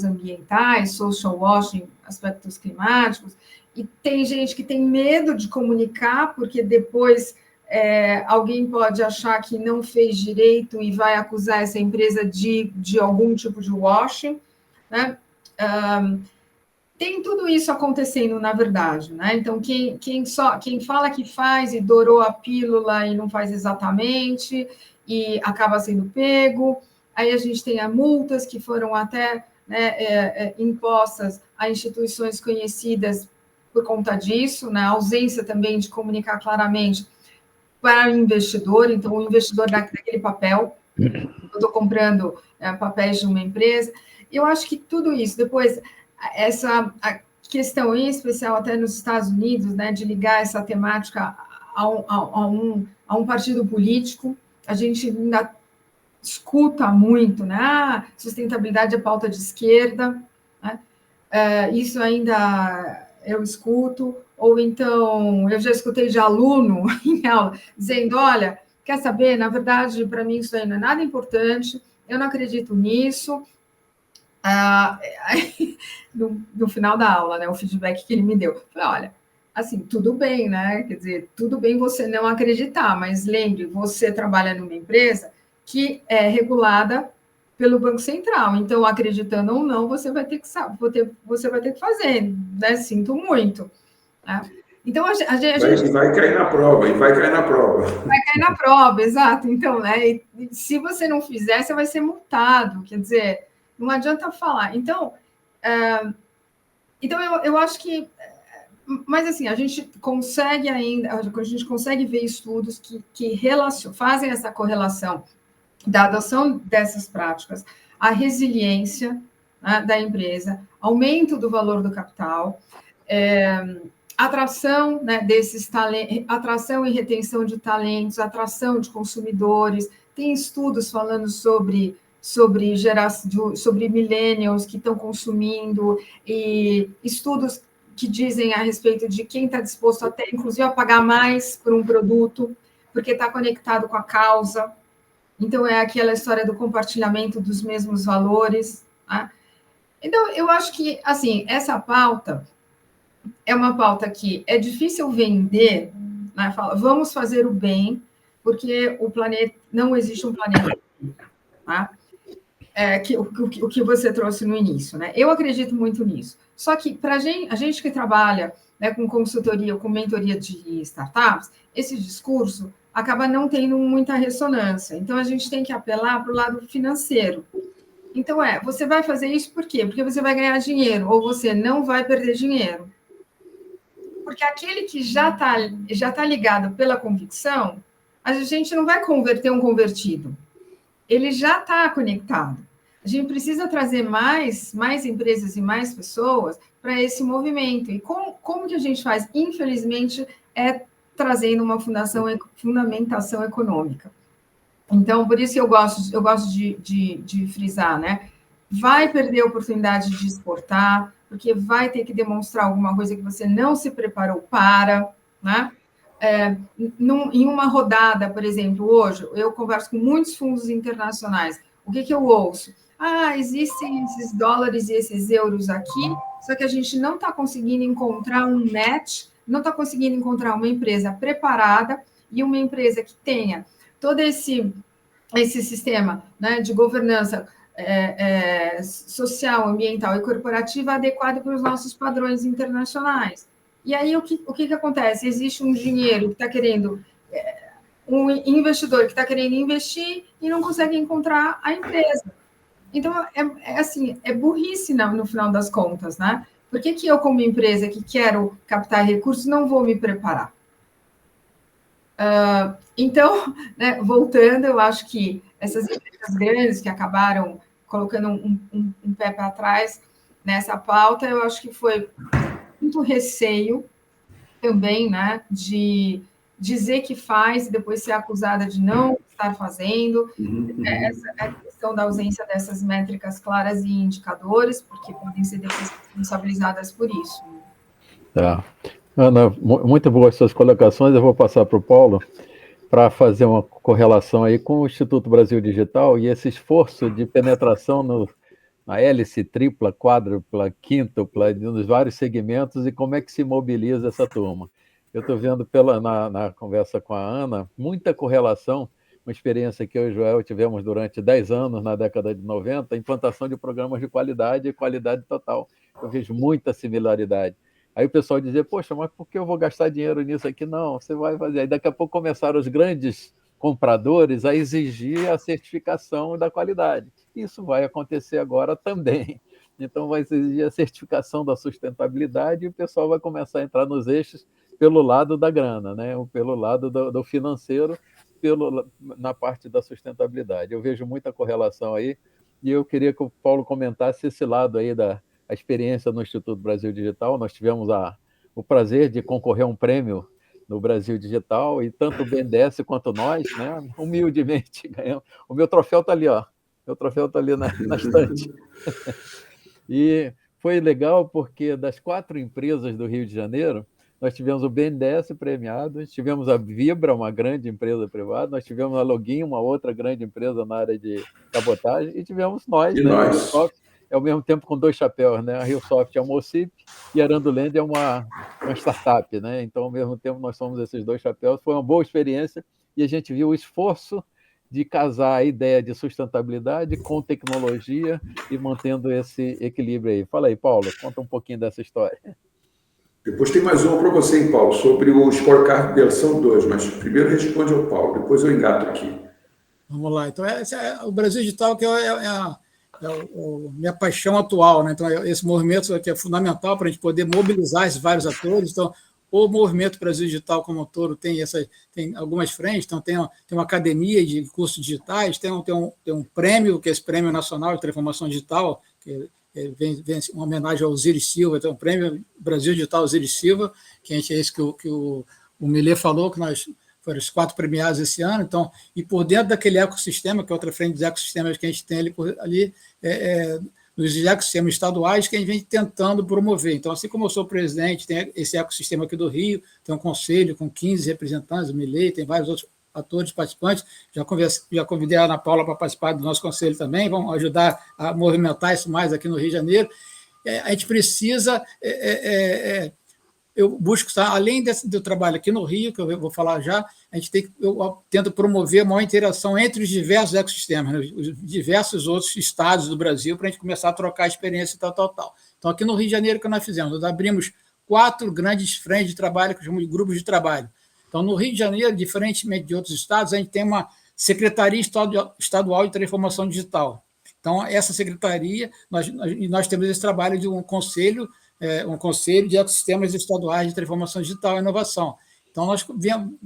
ambientais, social washing, aspectos climáticos, e tem gente que tem medo de comunicar, porque depois alguém pode achar que não fez direito e vai acusar essa empresa de algum tipo de washing, né? Tem tudo isso acontecendo, na verdade, né? Então, quem fala que faz e dourou a pílula e não faz exatamente, e acaba sendo pego. Aí a gente tem as multas que foram até, né, impostas a instituições conhecidas por conta disso, né? A ausência também de comunicar claramente para o investidor. Então, o investidor dá aquele papel, eu estou comprando papéis de uma empresa. Eu acho que tudo isso, depois, a questão em especial até nos Estados Unidos, né, de ligar essa temática a um partido político, a gente ainda escuta muito, né? Sustentabilidade é pauta de esquerda, né? Isso ainda eu escuto, ou então eu já escutei de aluno em aula dizendo, olha, quer saber, na verdade, para mim isso aí não é nada importante, eu não acredito nisso. No final da aula, né, o feedback que ele me deu, eu falei, olha, assim, tudo bem, né, quer dizer, tudo bem você não acreditar, mas lembre, você trabalha numa empresa que é regulada pelo Banco Central, então, acreditando ou não, você vai ter que fazer, né, sinto muito, né? Então, a gente... Vai cair na prova, e vai cair na prova. Vai cair na prova, exato. Então, né, e se você não fizer, você vai ser multado, quer dizer, não adianta falar. Então, eu acho que... Mas, assim, a gente consegue ver estudos que fazem essa correlação da adoção dessas práticas, a resiliência, né, da empresa, aumento do valor do capital, atração, né, desses talentos, atração e retenção de talentos, atração de consumidores. Tem estudos falando sobre millennials que estão consumindo, e estudos que dizem a respeito de quem está disposto até, inclusive, a pagar mais por um produto, porque está conectado com a causa. Então, é aquela história do compartilhamento dos mesmos valores, né? Então, eu acho que, assim, essa pauta é uma pauta que é difícil vender, né? Fala, vamos fazer o bem, porque o planeta, não existe um planeta, tá? O que você trouxe no início, né? Eu acredito muito nisso. Só que, para a gente que trabalha, né, com consultoria, com mentoria de startups, esse discurso acaba não tendo muita ressonância. Então, a gente tem que apelar para o lado financeiro. Então, você vai fazer isso por quê? Porque você vai ganhar dinheiro, ou você não vai perder dinheiro. Porque aquele que já tá ligado pela convicção, a gente não vai converter um convertido. Ele já está conectado. A gente precisa trazer mais empresas e mais pessoas para esse movimento. E como que a gente faz? Infelizmente, trazendo uma fundamentação econômica. Então, por isso que eu gosto de frisar, né? Vai perder a oportunidade de exportar, porque vai ter que demonstrar alguma coisa que você não se preparou para, né? Em uma rodada, por exemplo, hoje, eu converso com muitos fundos internacionais. O que eu ouço? Existem esses dólares e esses euros aqui, só que a gente não está conseguindo encontrar um match, não está conseguindo encontrar uma empresa preparada e uma empresa que tenha todo esse sistema, né, de governança social, ambiental e corporativa adequado para os nossos padrões internacionais. E aí, o que acontece? Existe um dinheiro que está querendo, um investidor que está querendo investir e não consegue encontrar a empresa. Então, assim, é burrice no final das contas, né? Por que eu, como empresa que quero captar recursos, não vou me preparar? Então, né, voltando, eu acho que essas empresas grandes que acabaram colocando um pé para trás, nessa pauta, eu acho que foi muito receio também, né, de dizer que faz e depois ser acusada de não estar fazendo, essa questão da ausência dessas métricas claras e indicadores, porque podem ser depois responsabilizadas por isso. Tá. Ana, muito boas suas colocações. Eu vou passar para o Paulo para fazer uma correlação aí com o Instituto Brasil Digital e esse esforço de penetração na hélice tripla, quádrupla, quíntupla, nos vários segmentos e como é que se mobiliza essa turma. Eu estou vendo na conversa com a Ana muita correlação, uma experiência que eu e o Joel tivemos durante 10 anos, na década de 90, a implantação de programas de qualidade e qualidade total. Eu vejo muita similaridade. Aí o pessoal dizia, poxa, mas por que eu vou gastar dinheiro nisso aqui? Não, você vai fazer. Aí daqui a pouco começaram os grandes compradores a exigir a certificação da qualidade. Isso vai acontecer agora também. Então vai exigir a certificação da sustentabilidade e o pessoal vai começar a entrar nos eixos pelo lado da grana, né? Ou pelo lado do financeiro, na parte da sustentabilidade. Eu vejo muita correlação aí e eu queria que o Paulo comentasse esse lado aí da experiência no Instituto Brasil Digital. Nós tivemos o prazer de concorrer a um prêmio no Brasil Digital e tanto o BNDES quanto nós, né, humildemente ganhamos. O meu troféu está ali, ó. Meu troféu está ali na estante. E foi legal porque das 4 empresas do Rio de Janeiro, nós tivemos o BNDES premiado, tivemos a Vibra, uma grande empresa privada, nós tivemos a Login, uma outra grande empresa na área de cabotagem, e tivemos nós, né, a RioSoft, ao mesmo tempo com 2 chapéus, né? A RioSoft é uma OCIP e a Arandoland é uma startup, né? Então, ao mesmo tempo, nós somos esses 2 chapéus. Foi uma boa experiência e a gente viu o esforço de casar a ideia de sustentabilidade com tecnologia e mantendo esse equilíbrio aí. Fala aí, Paulo, conta um pouquinho dessa história. Depois tem mais uma para você, hein, Paulo, sobre o Scorecard versão 2, mas primeiro responde ao Paulo, depois eu engato aqui. Vamos lá. Então, o Brasil Digital, que minha paixão atual, né? Então, esse movimento aqui é fundamental para a gente poder mobilizar esses vários atores. Então, o movimento Brasil Digital como um todo tem algumas frentes. Então, tem uma academia de cursos digitais, tem um prêmio, que é esse Prêmio Nacional de Transformação Digital, que vem uma homenagem ao Osiris Silva, então o Prêmio Brasil Digital Osiris Silva, que é esse que o Millet falou, que nós foram os 4 premiados esse ano. Então, e por dentro daquele ecossistema, que é outra frente dos ecossistemas que a gente tem ali nos ecossistemas estaduais, que a gente vem tentando promover. Então, assim como eu sou presidente, tem esse ecossistema aqui do Rio, tem um conselho com 15 representantes, o Millet, tem vários outros atores participantes, já convidei a Ana Paula para participar do nosso conselho também, vamos ajudar a movimentar isso mais aqui no Rio de Janeiro. A gente precisa... eu busco, além do trabalho aqui no Rio, que eu vou falar já, eu tento promover uma interação entre os diversos ecossistemas, né, os diversos outros estados do Brasil, para a gente começar a trocar experiência e tal. Então, aqui no Rio de Janeiro, o que nós fizemos? Nós abrimos 4 grandes frentes de trabalho, que chamamos de grupos de trabalho. Então, no Rio de Janeiro, diferentemente de outros estados, a gente tem uma Secretaria Estadual de Transformação Digital. Então, essa secretaria, nós temos esse trabalho de um conselho de ecossistemas estaduais de transformação digital e inovação. Então, nós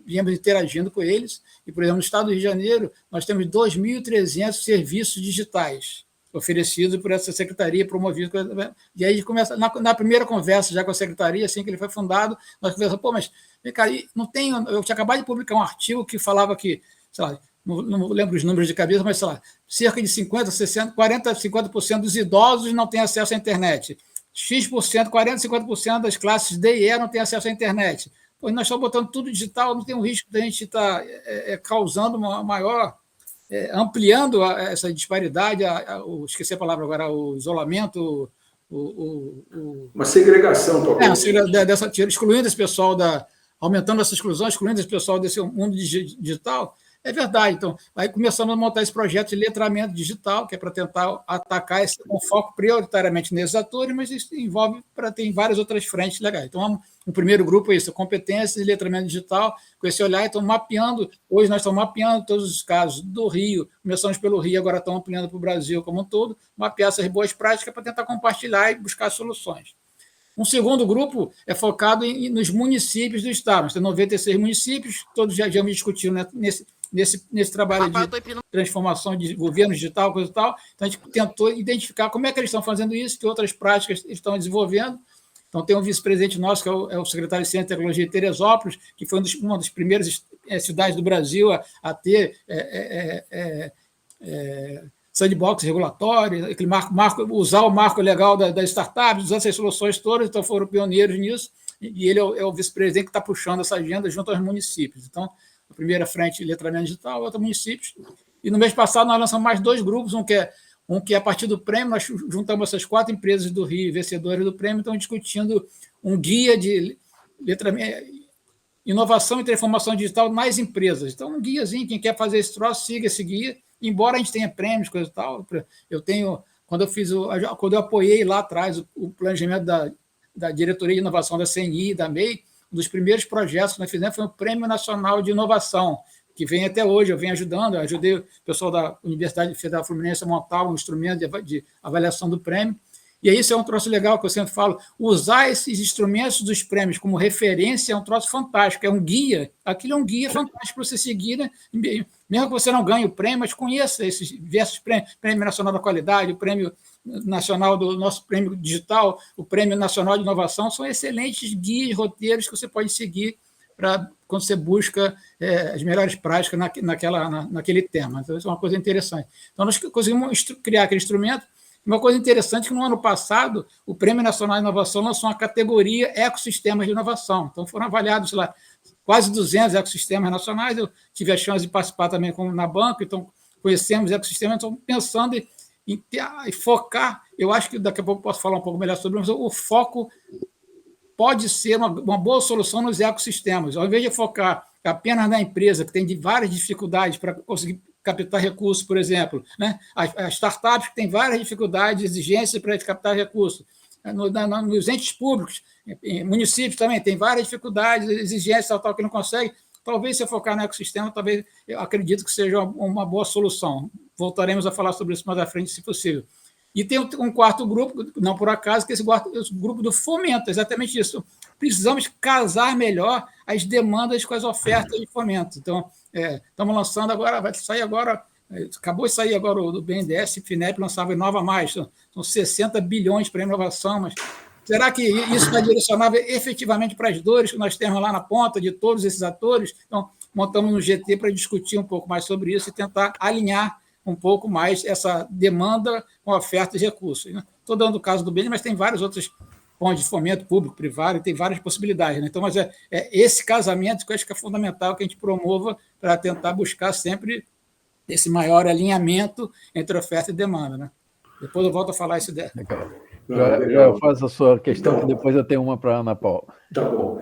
viemos interagindo com eles, e, por exemplo, no estado do Rio de Janeiro, nós temos 2.300 serviços digitais oferecidos por essa secretaria, promovida. E aí, começa, na primeira conversa já com a secretaria, assim que ele foi fundado, nós conversamos, mas, cara, eu tinha acabado de publicar um artigo que falava que, sei lá, não lembro os números de cabeça, mas, sei lá, cerca de 50% dos idosos não têm acesso à internet. X%, 40%, 50% das classes D e E não têm acesso à internet. Pois nós estamos botando tudo digital, não tem um risco de a gente estar causando uma maior, ampliando essa disparidade, esqueci a palavra agora, o isolamento, uma segregação, talvez. Excluindo esse pessoal, aumentando essa exclusão, excluindo esse pessoal desse mundo digital. É verdade. Então, aí começamos a montar esse projeto de letramento digital, que é para tentar atacar com foco prioritariamente nesses atores, mas isso envolve tem várias outras frentes legais. Então, o primeiro grupo é isso, competências e letramento digital, com esse olhar, então hoje nós estamos mapeando todos os casos do Rio, começamos pelo Rio, agora estamos ampliando para o Brasil como um todo, mapear essas boas práticas para tentar compartilhar e buscar soluções. Um segundo grupo é focado nos municípios do estado. Nós temos 96 municípios, todos já discutiram nesse trabalho de transformação de governo digital, coisa e tal. Então, a gente tentou identificar como é que eles estão fazendo isso, que outras práticas eles estão desenvolvendo. Então, tem um vice-presidente nosso, que é o secretário de Ciência e Tecnologia de Teresópolis, que foi uma das primeiras cidades do Brasil a ter sandbox regulatório, usar o marco legal das startups, usar essas soluções todas, então foram pioneiros nisso, e ele é o vice-presidente que está puxando essa agenda junto aos municípios. Então, a primeira frente, letramento digital, a outra, municípios. E no mês passado, nós lançamos mais 2 grupos, um que é a partir do prêmio, nós juntamos essas 4 empresas do Rio, vencedoras do prêmio, estão discutindo um guia de inovação e transformação digital nas empresas. Então, um guiazinho, quem quer fazer esse troço, siga esse guia, embora a gente tenha prêmios, coisa e tal. Quando eu apoiei lá atrás o planejamento da Diretoria de Inovação da CNI, da MEI, um dos primeiros projetos que nós fizemos foi o Prêmio Nacional de Inovação, que vem até hoje, eu venho ajudando, ajudei o pessoal da Universidade Federal Fluminense a montar um instrumento de avaliação do prêmio. E aí isso é um troço legal que eu sempre falo, usar esses instrumentos dos prêmios como referência é um troço fantástico, é um guia, aquilo é um guia fantástico para você seguir, né? Mesmo que você não ganhe o prêmio, mas conheça esses diversos prêmios, Prêmio Nacional da Qualidade, o Prêmio Nacional do nosso Prêmio Digital, o Prêmio Nacional de Inovação, são excelentes guias, roteiros que você pode seguir para quando você busca as melhores práticas naquele tema. Então, isso é uma coisa interessante. Então, nós conseguimos criar aquele instrumento. Uma coisa interessante é que no ano passado o Prêmio Nacional de Inovação lançou uma categoria ecossistemas de inovação. Então, foram avaliados lá quase 200 ecossistemas nacionais. Eu tive a chance de participar também na banca, então conhecemos ecossistemas, então pensando em focar. Eu acho que daqui a pouco posso falar um pouco melhor sobre isso, mas o foco pode ser uma boa solução nos ecossistemas. Ao invés de focar apenas na empresa, que tem várias dificuldades para conseguir captar recursos, por exemplo, né? As startups que têm várias dificuldades, exigências para captar recursos. Nos entes públicos, municípios também, tem várias dificuldades, exigências, tal, que não consegue. Talvez, se focar no ecossistema, talvez, eu acredito que seja uma boa solução. Voltaremos a falar sobre isso mais à frente, se possível. E tem um quarto grupo, não por acaso, que é esse grupo do fomento, exatamente isso. Precisamos casar melhor as demandas com as ofertas de fomento. Então, estamos lançando agora, vai sair agora, acabou de sair agora o do BNDES, FINEP lançava Inova Mais, são 60 bilhões para inovação, mas será que isso vai direcionar efetivamente para as dores que nós temos lá na ponta de todos esses atores? Então, montamos um GT para discutir um pouco mais sobre isso e tentar alinhar um pouco mais essa demanda com a oferta de recursos. Estou dando o caso do BNDES, mas tem vários outros pontos de fomento público, privado, e tem várias possibilidades. Né? Então, mas é esse casamento que eu acho que é fundamental que a gente promova para tentar buscar sempre esse maior alinhamento entre oferta e demanda. Né? Depois eu volto a falar isso dela. Já faço a sua questão, que depois eu tenho uma para a Ana Paula. Tá bom.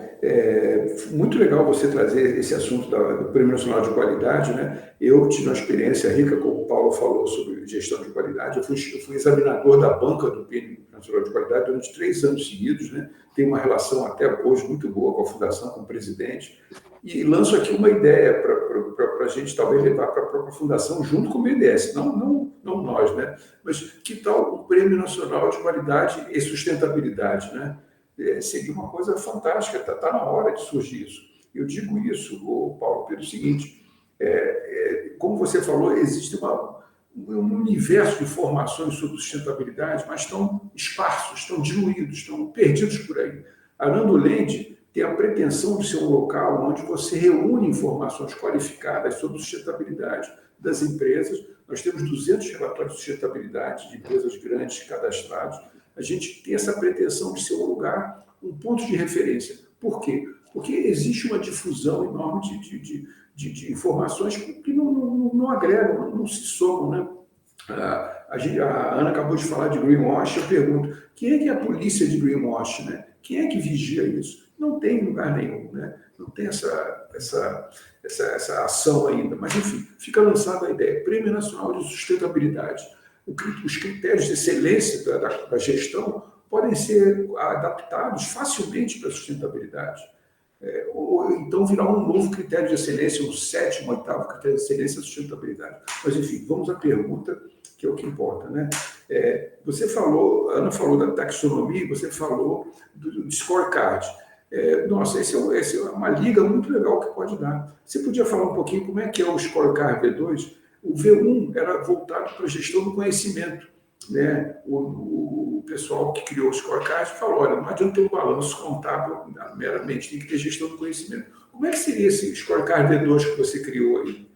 Muito legal você trazer esse assunto do Prêmio Nacional de Qualidade, né? Eu tive uma experiência rica, como o Paulo falou, sobre gestão de qualidade. Eu fui examinador da banca do Prêmio Nacional de Qualidade durante 3 anos seguidos, né? Tenho uma relação até hoje muito boa com a Fundação, com o presidente. E lanço aqui uma ideia para a gente talvez levar para a própria Fundação, junto com o BNDES, não nós, né? Mas que tal o Prêmio Nacional de Qualidade e Sustentabilidade, né? Seria uma coisa fantástica, está na hora de surgir isso. Eu digo isso, Paulo, pelo seguinte, como você falou, existe um universo de informações sobre sustentabilidade, mas estão esparsos, estão diluídos, estão perdidos por aí. A Arando Land tem a pretensão de ser um local onde você reúne informações qualificadas sobre sustentabilidade das empresas. Nós temos 200 relatórios de sustentabilidade de empresas grandes cadastrados. A gente tem essa pretensão de ser um lugar, um ponto de referência. Por quê? Porque existe uma difusão enorme de informações que não agregam, não se somam, né? A Ana acabou de falar de greenwash. Eu pergunto, quem é que é a polícia de greenwash, né? Quem é que vigia isso? Não tem em lugar nenhum, né? Não tem essa ação ainda. Mas, enfim, fica lançada a ideia. Prêmio Nacional de Sustentabilidade. Os critérios de excelência da gestão podem ser adaptados facilmente para a sustentabilidade. Ou então virar um novo critério de excelência, um 7º, 8º critério de excelência da sustentabilidade. Mas, enfim, vamos à pergunta, que é o que importa, né? A Ana falou da taxonomia, você falou do scorecard. Nossa, esse é uma liga muito legal que pode dar. Você podia falar um pouquinho como é que é o Scorecard V2? O V1 era voltado para a gestão do conhecimento, né? O pessoal que criou o Scorecard falou, olha, não adianta ter um balanço contábil meramente, tem que ter gestão do conhecimento. Como é que seria esse Scorecard V2 que você criou aí?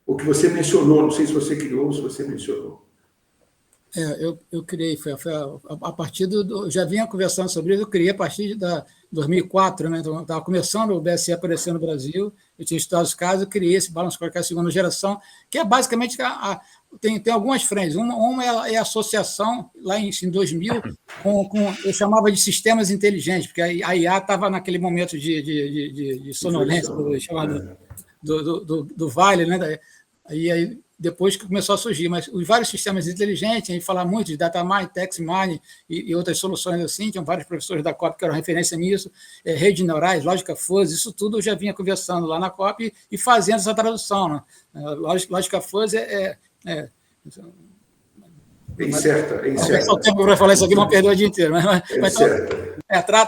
O que você mencionou, não sei se você criou ou se você mencionou. Eu criei, foi a partir já vinha conversando sobre isso, eu criei a partir de 2004, né? Então, estava começando o BSE aparecer no Brasil, eu tinha estudado os casos, eu criei esse Balance Scorecard segunda geração, que é basicamente, tem algumas frentes, uma é a associação, lá em 2000, eu chamava de sistemas inteligentes, porque a IA estava naquele momento de sonolência, chamado do Vale, né? Aí depois que começou a surgir, mas os vários sistemas inteligentes, a gente fala muito de data mining, text mining e outras soluções assim, tinham vários professores da COP que eram referência nisso, redes neurais, lógica fuzzy, isso tudo eu já vinha conversando lá na COP e fazendo essa tradução, né? Lógica fuzzy incerta. Só o tempo para falar isso aqui, não perdeu o dia inteiro. Mas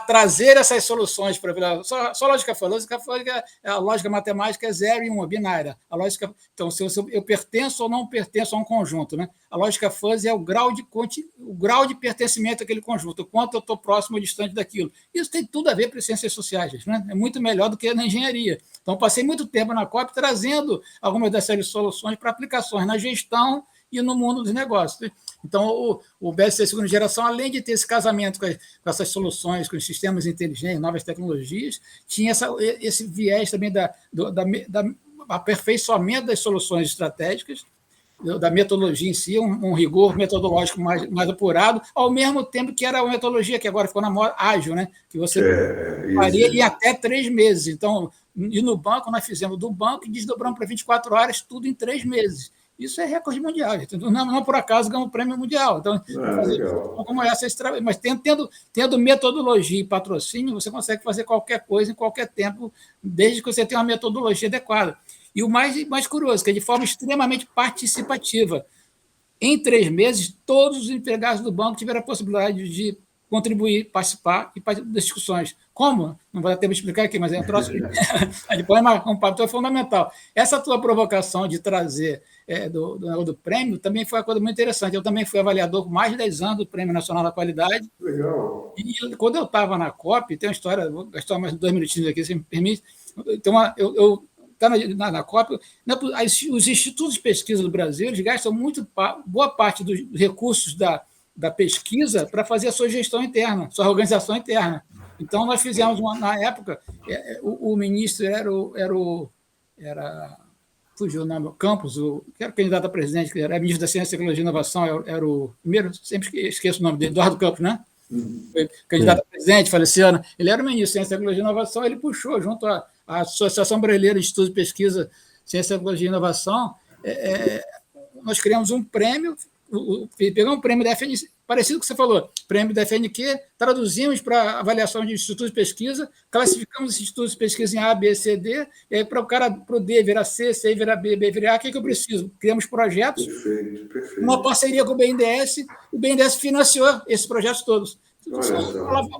trazer essas soluções para só lógica fuzzy a lógica matemática é 0 e 1, binária. A lógica, então, se eu pertenço ou não pertenço a um conjunto, né? A lógica fuzzy é o grau de pertencimento àquele conjunto, o quanto eu estou próximo ou distante daquilo. Isso tem tudo a ver com as ciências sociais, né? É muito melhor do que na engenharia. Então, passei muito tempo na COP trazendo algumas dessas soluções para aplicações na gestão e no mundo dos negócios. Então, o BSC segunda geração, além de ter esse casamento com essas soluções, com os sistemas inteligentes, novas tecnologias, tinha esse viés também do aperfeiçoamento das soluções estratégicas, da metodologia em si, um rigor metodológico mais apurado, ao mesmo tempo que era uma metodologia que agora ficou na moda ágil, né? Que você faria em até 3 meses. Então, e no banco, nós fizemos do banco e desdobramos para 24 horas, tudo em 3 meses. Isso é recorde mundial. Não por acaso ganhou o prêmio mundial. Então, como essa, mas tendo metodologia e patrocínio, você consegue fazer qualquer coisa em qualquer tempo, desde que você tenha uma metodologia adequada. E o mais curioso, que é de forma extremamente participativa. Em 3 meses, todos os empregados do banco tiveram a possibilidade de contribuir, participar das discussões. Como? Não vai dar tempo de explicar aqui, mas é um troço. Depois um papel fundamental. Essa tua provocação de trazer do prêmio também foi uma coisa muito interessante. Eu também fui avaliador por mais de 10 anos do Prêmio Nacional da Qualidade. Legal. E quando eu estava na COP, tem uma história, vou gastar mais 2 minutinhos aqui, se me permite. Então, eu na COP, os institutos de pesquisa do Brasil eles gastam boa parte dos recursos da pesquisa para fazer a sua gestão interna, sua organização interna. Então, nós fizemos, na época, o ministro fugiu o nome, Campos, que era candidato a presidente, que era ministro da Ciência, Tecnologia e Inovação, era o primeiro, sempre esqueço o nome dele, Eduardo Campos, né? Foi candidato a presidente, faleceu. Ele era o ministro da Ciência, Tecnologia e Inovação, ele puxou junto à Associação Brasileira de Estudos de Pesquisa, Ciência, Tecnologia e Inovação, nós criamos um prêmio, pegamos um prêmio da FNQ, parecido com o que você falou, prêmio da FNQ, traduzimos para avaliação de institutos de pesquisa, classificamos esses institutos de pesquisa em A, B, C, D, e aí para o D virar C, C virar B, B virar A, o que eu preciso? Criamos projetos, perfeito. Uma parceria com o BNDES, o BNDES financiou esses projetos todos.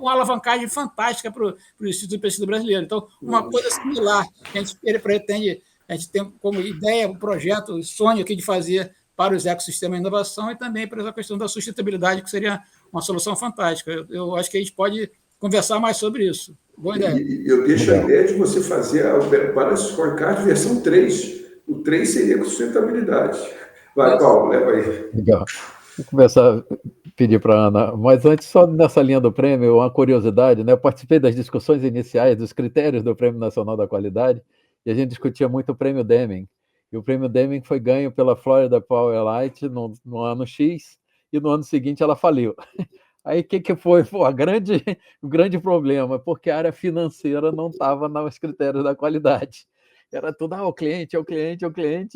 Uma alavancagem fantástica para o Instituto de Pesquisa Brasileiro. Então, uma coisa similar que a gente pretende, a gente tem como ideia, um projeto, um sonho aqui de fazer para os ecossistemas de inovação e também para a questão da sustentabilidade, que seria uma solução fantástica. Eu acho que a gente pode conversar mais sobre isso. Boa ideia. Eu deixo a ideia de você fazer a Balance Scorecard versão 3. O 3 seria com sustentabilidade. Vai, Paulo, leva aí. Legal. Vou começar a pedir para a Ana, mas antes, só nessa linha do prêmio, uma curiosidade, né? Eu participei das discussões iniciais dos critérios do Prêmio Nacional da Qualidade e a gente discutia muito o Prêmio Deming. E o Prêmio Deming foi ganho pela Florida Power Light no ano X e no ano seguinte ela faliu. Aí o que foi? Pô, o grande problema, porque a área financeira não estava nos critérios da qualidade. Era tudo, o cliente,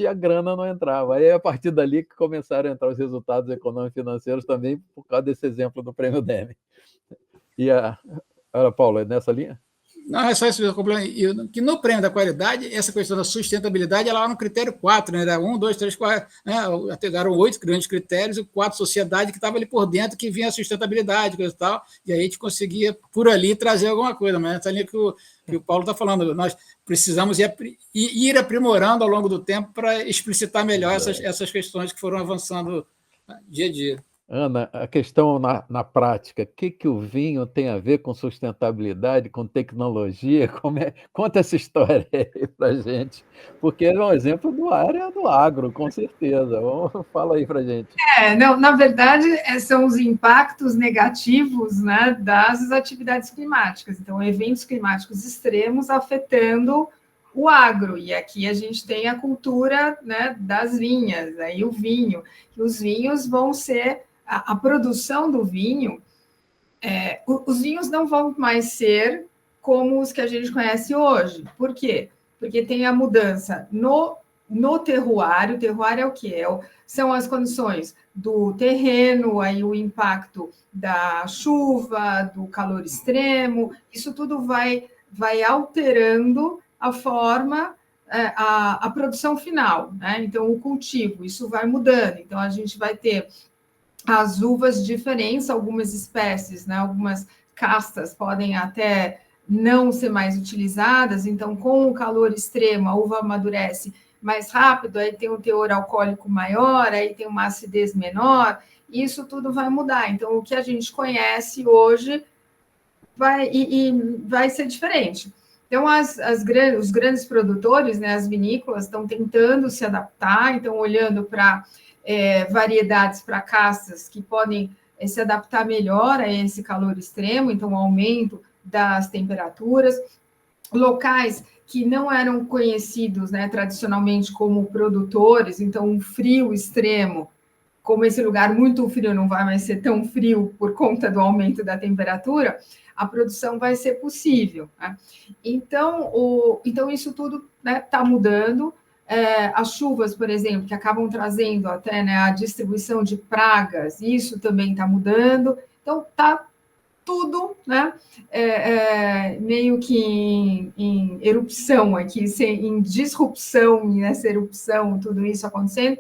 e a grana não entrava. Aí, a partir dali, que começaram a entrar os resultados econômicos e financeiros também, por causa desse exemplo do Prêmio Deming. E Paula, é nessa linha? Não, é só isso mesmo, que no prêmio da qualidade, essa questão da sustentabilidade, ela era no critério 4, né? Era 1, 2, 3, 4, né? Eram 8 grandes critérios e 4 sociedade que estava ali por dentro, que vinha a sustentabilidade, coisa e tal, e aí a gente conseguia, por ali, trazer alguma coisa, mas é ali que o Paulo está falando, nós precisamos ir aprimorando ao longo do tempo para explicitar melhor essas questões que foram avançando dia a dia. Ana, a questão na prática, o que o vinho tem a ver com sustentabilidade, com tecnologia? Conta essa história aí para gente, porque é um exemplo do área do agro, com certeza. Fala aí para gente. Não, na verdade, são os impactos negativos, né, das atividades climáticas. Então, eventos climáticos extremos afetando o agro. E aqui a gente tem a cultura, né, das vinhas, aí o vinho. E os vinhos vão ser a produção do vinho, os vinhos não vão mais ser como os que a gente conhece hoje. Por quê? Porque tem a mudança no terroir. O terroir é o quê? São as condições do terreno, aí o impacto da chuva, do calor extremo, isso tudo vai alterando a forma, a produção final, né? Então, o cultivo, isso vai mudando. Então, a gente vai ter as uvas diferentes, algumas espécies, né, algumas castas podem até não ser mais utilizadas, então, com o calor extremo, a uva amadurece mais rápido, aí tem um teor alcoólico maior, aí tem uma acidez menor, isso tudo vai mudar. Então, o que a gente conhece hoje vai ser diferente. Então, os grandes produtores, né, as vinícolas, estão tentando se adaptar, então, olhando para variedades, para castas que podem se adaptar melhor a esse calor extremo, então, o aumento das temperaturas, locais que não eram conhecidos, né, tradicionalmente como produtores, então, um frio extremo, como esse lugar muito frio não vai mais ser tão frio por conta do aumento da temperatura, a produção vai ser possível, né? Então, isso tudo, né, está mudando. As chuvas, por exemplo, que acabam trazendo até, né, a distribuição de pragas, isso também está mudando. Então, está tudo, né, meio que em erupção aqui, em disrupção, nessa erupção, tudo isso acontecendo.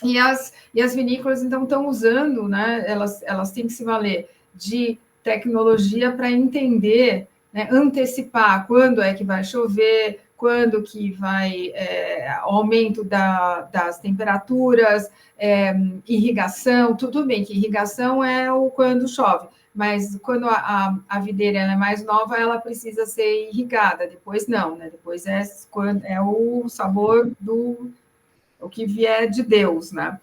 E as vinícolas, então, estão usando, né, elas têm que se valer de tecnologia para entender, né, antecipar quando é que vai chover, quando que vai aumento das temperaturas, irrigação, tudo bem que irrigação é quando chove, mas quando a videira é mais nova, ela precisa ser irrigada, depois não, né? Depois é o sabor o que vier de Deus, né?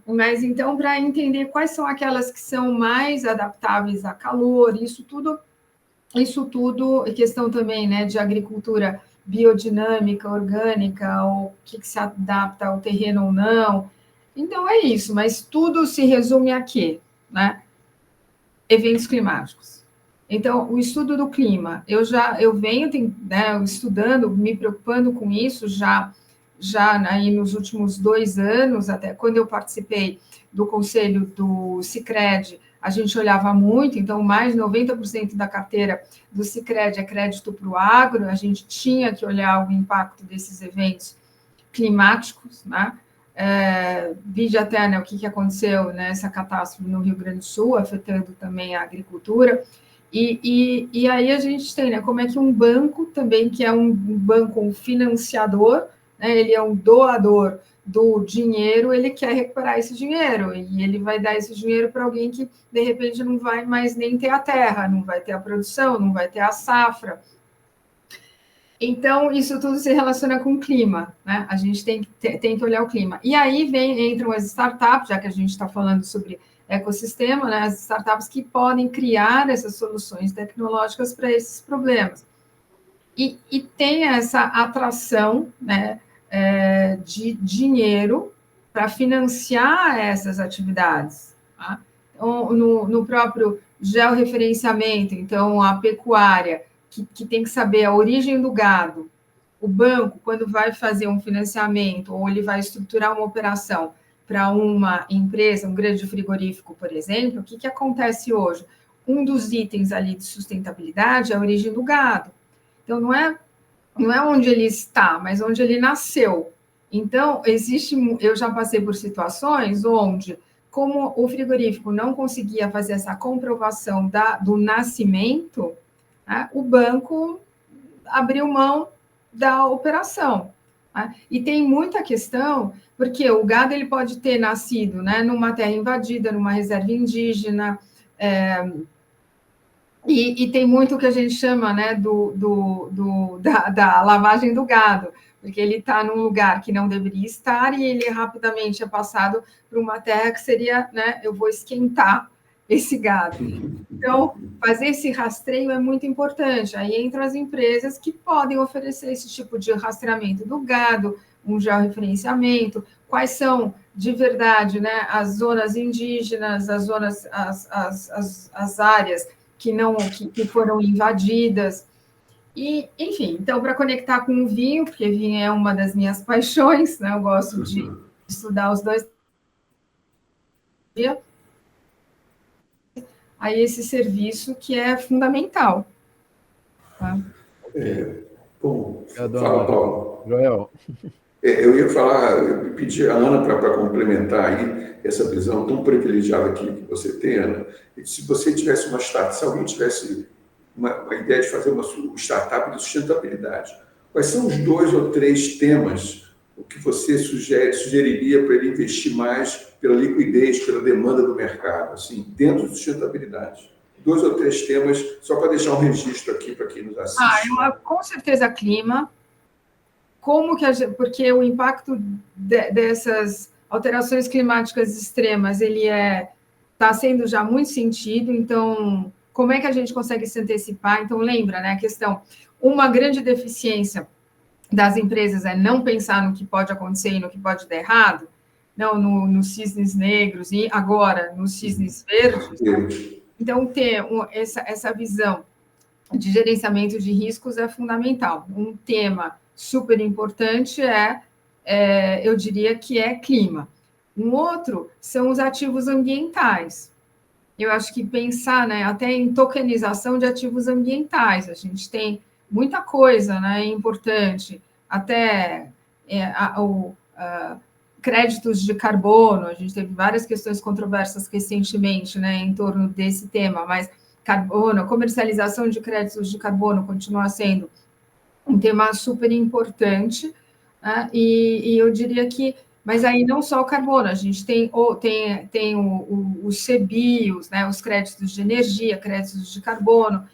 Mas, então, para entender quais são aquelas que são mais adaptáveis a calor, isso tudo, questão também, né, de agricultura biodinâmica, orgânica, ou que se adapta ao terreno ou não. Então, é isso, mas tudo se resume a quê? Né? Eventos climáticos. Então, o estudo do clima, eu venho, né, estudando, me preocupando com isso já aí nos últimos 2 anos, até quando eu participei do conselho do Sicredi, a gente olhava muito, então mais de 90% da carteira do Sicredi é crédito para o agro, a gente tinha que olhar o impacto desses eventos climáticos, né? Vide até, né, o que aconteceu nessa catástrofe no Rio Grande do Sul, afetando também a agricultura, e aí a gente tem, né, como é que um banco também, que é um banco financiador, ele é um doador do dinheiro, ele quer recuperar esse dinheiro, e ele vai dar esse dinheiro para alguém que, de repente, não vai mais nem ter a terra, não vai ter a produção, não vai ter a safra. Então, isso tudo se relaciona com o clima, né? A gente tem que olhar o clima. E aí entram as startups, já que a gente está falando sobre ecossistema, né? As startups que podem criar essas soluções tecnológicas para esses problemas. E tem essa atração, né, de dinheiro para financiar essas atividades. Tá? Então, no próprio georreferenciamento, então, a pecuária, que tem que saber a origem do gado, o banco, quando vai fazer um financiamento, ou ele vai estruturar uma operação para uma empresa, um grande frigorífico, por exemplo, o que acontece hoje? um dos itens ali de sustentabilidade é a origem do gado. Então, não é onde ele está, mas onde ele nasceu. Então, eu já passei por situações onde, como o frigorífico não conseguia fazer essa comprovação do nascimento, né, o banco abriu mão da operação. Né? E tem muita questão, porque o gado ele pode ter nascido, né, numa terra invadida, numa reserva indígena, e tem muito que a gente chama, né, da lavagem do gado, porque ele está num lugar que não deveria estar e ele rapidamente é passado para uma terra que seria, né, eu vou esquentar esse gado. Então, fazer esse rastreio é muito importante. Aí entram as empresas que podem oferecer esse tipo de rastreamento do gado, um georreferenciamento, quais são, de verdade, né, as zonas indígenas, as zonas, as áreas que foram invadidas. E, enfim, então, para conectar com o vinho, porque vinho é uma das minhas paixões, né, eu gosto de estudar os dois. Aí esse serviço que é fundamental. Tá? Bom, fala, Paulo. Joel. Eu ia pedir a Ana para complementar aí essa visão tão privilegiada que você tem, Ana. Se você tivesse uma startup, se alguém tivesse uma ideia de fazer uma startup de sustentabilidade, quais são os 2 ou 3 temas o que você sugeriria para ele investir mais pela liquidez, pela demanda do mercado, assim, dentro de sustentabilidade? 2 ou 3 temas, só para deixar um registro aqui para quem nos assiste. Com certeza clima. Porque o impacto dessas alterações climáticas extremas, ele está sendo já muito sentido, então, como é que a gente consegue se antecipar? Então, lembra, né, a questão, uma grande deficiência das empresas é não pensar no que pode acontecer e no que pode dar errado, não nos cisnes negros e agora nos cisnes verdes. Então, ter essa visão de gerenciamento de riscos é fundamental. Um tema super importante eu diria que é clima. Um outro são os ativos ambientais. Eu acho que pensar, né, até em tokenização de ativos ambientais, a gente tem muita coisa, né, importante, até créditos de carbono, a gente teve várias questões controversas recentemente, né, em torno desse tema, mas carbono, comercialização de créditos de carbono continua sendo um tema super importante, né? E eu diria que, mas aí não só o carbono, a gente tem os CBIOS, né, os créditos de energia, créditos de carbono.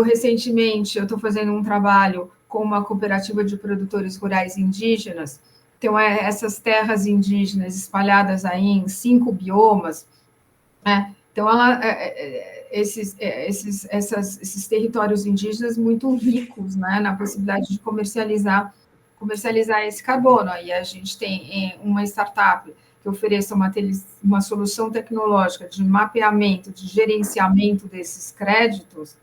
Recentemente, eu estou fazendo um trabalho com uma cooperativa de produtores rurais indígenas, então, essas terras indígenas espalhadas aí em 5 biomas, né? Então, esses territórios indígenas muito ricos, né, na possibilidade de comercializar esse carbono. Aí a gente tem uma startup que ofereça uma solução tecnológica de mapeamento, de gerenciamento desses créditos,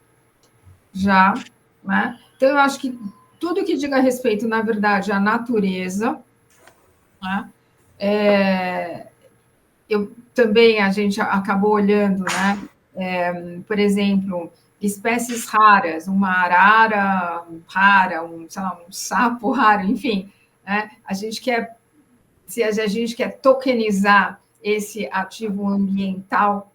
já, né? Então, eu acho que tudo que diga respeito, na verdade, à natureza, né, também a gente acabou olhando, né? Por exemplo, espécies raras, uma arara rara, um sapo raro, enfim, né? Se a gente quer tokenizar esse ativo ambiental,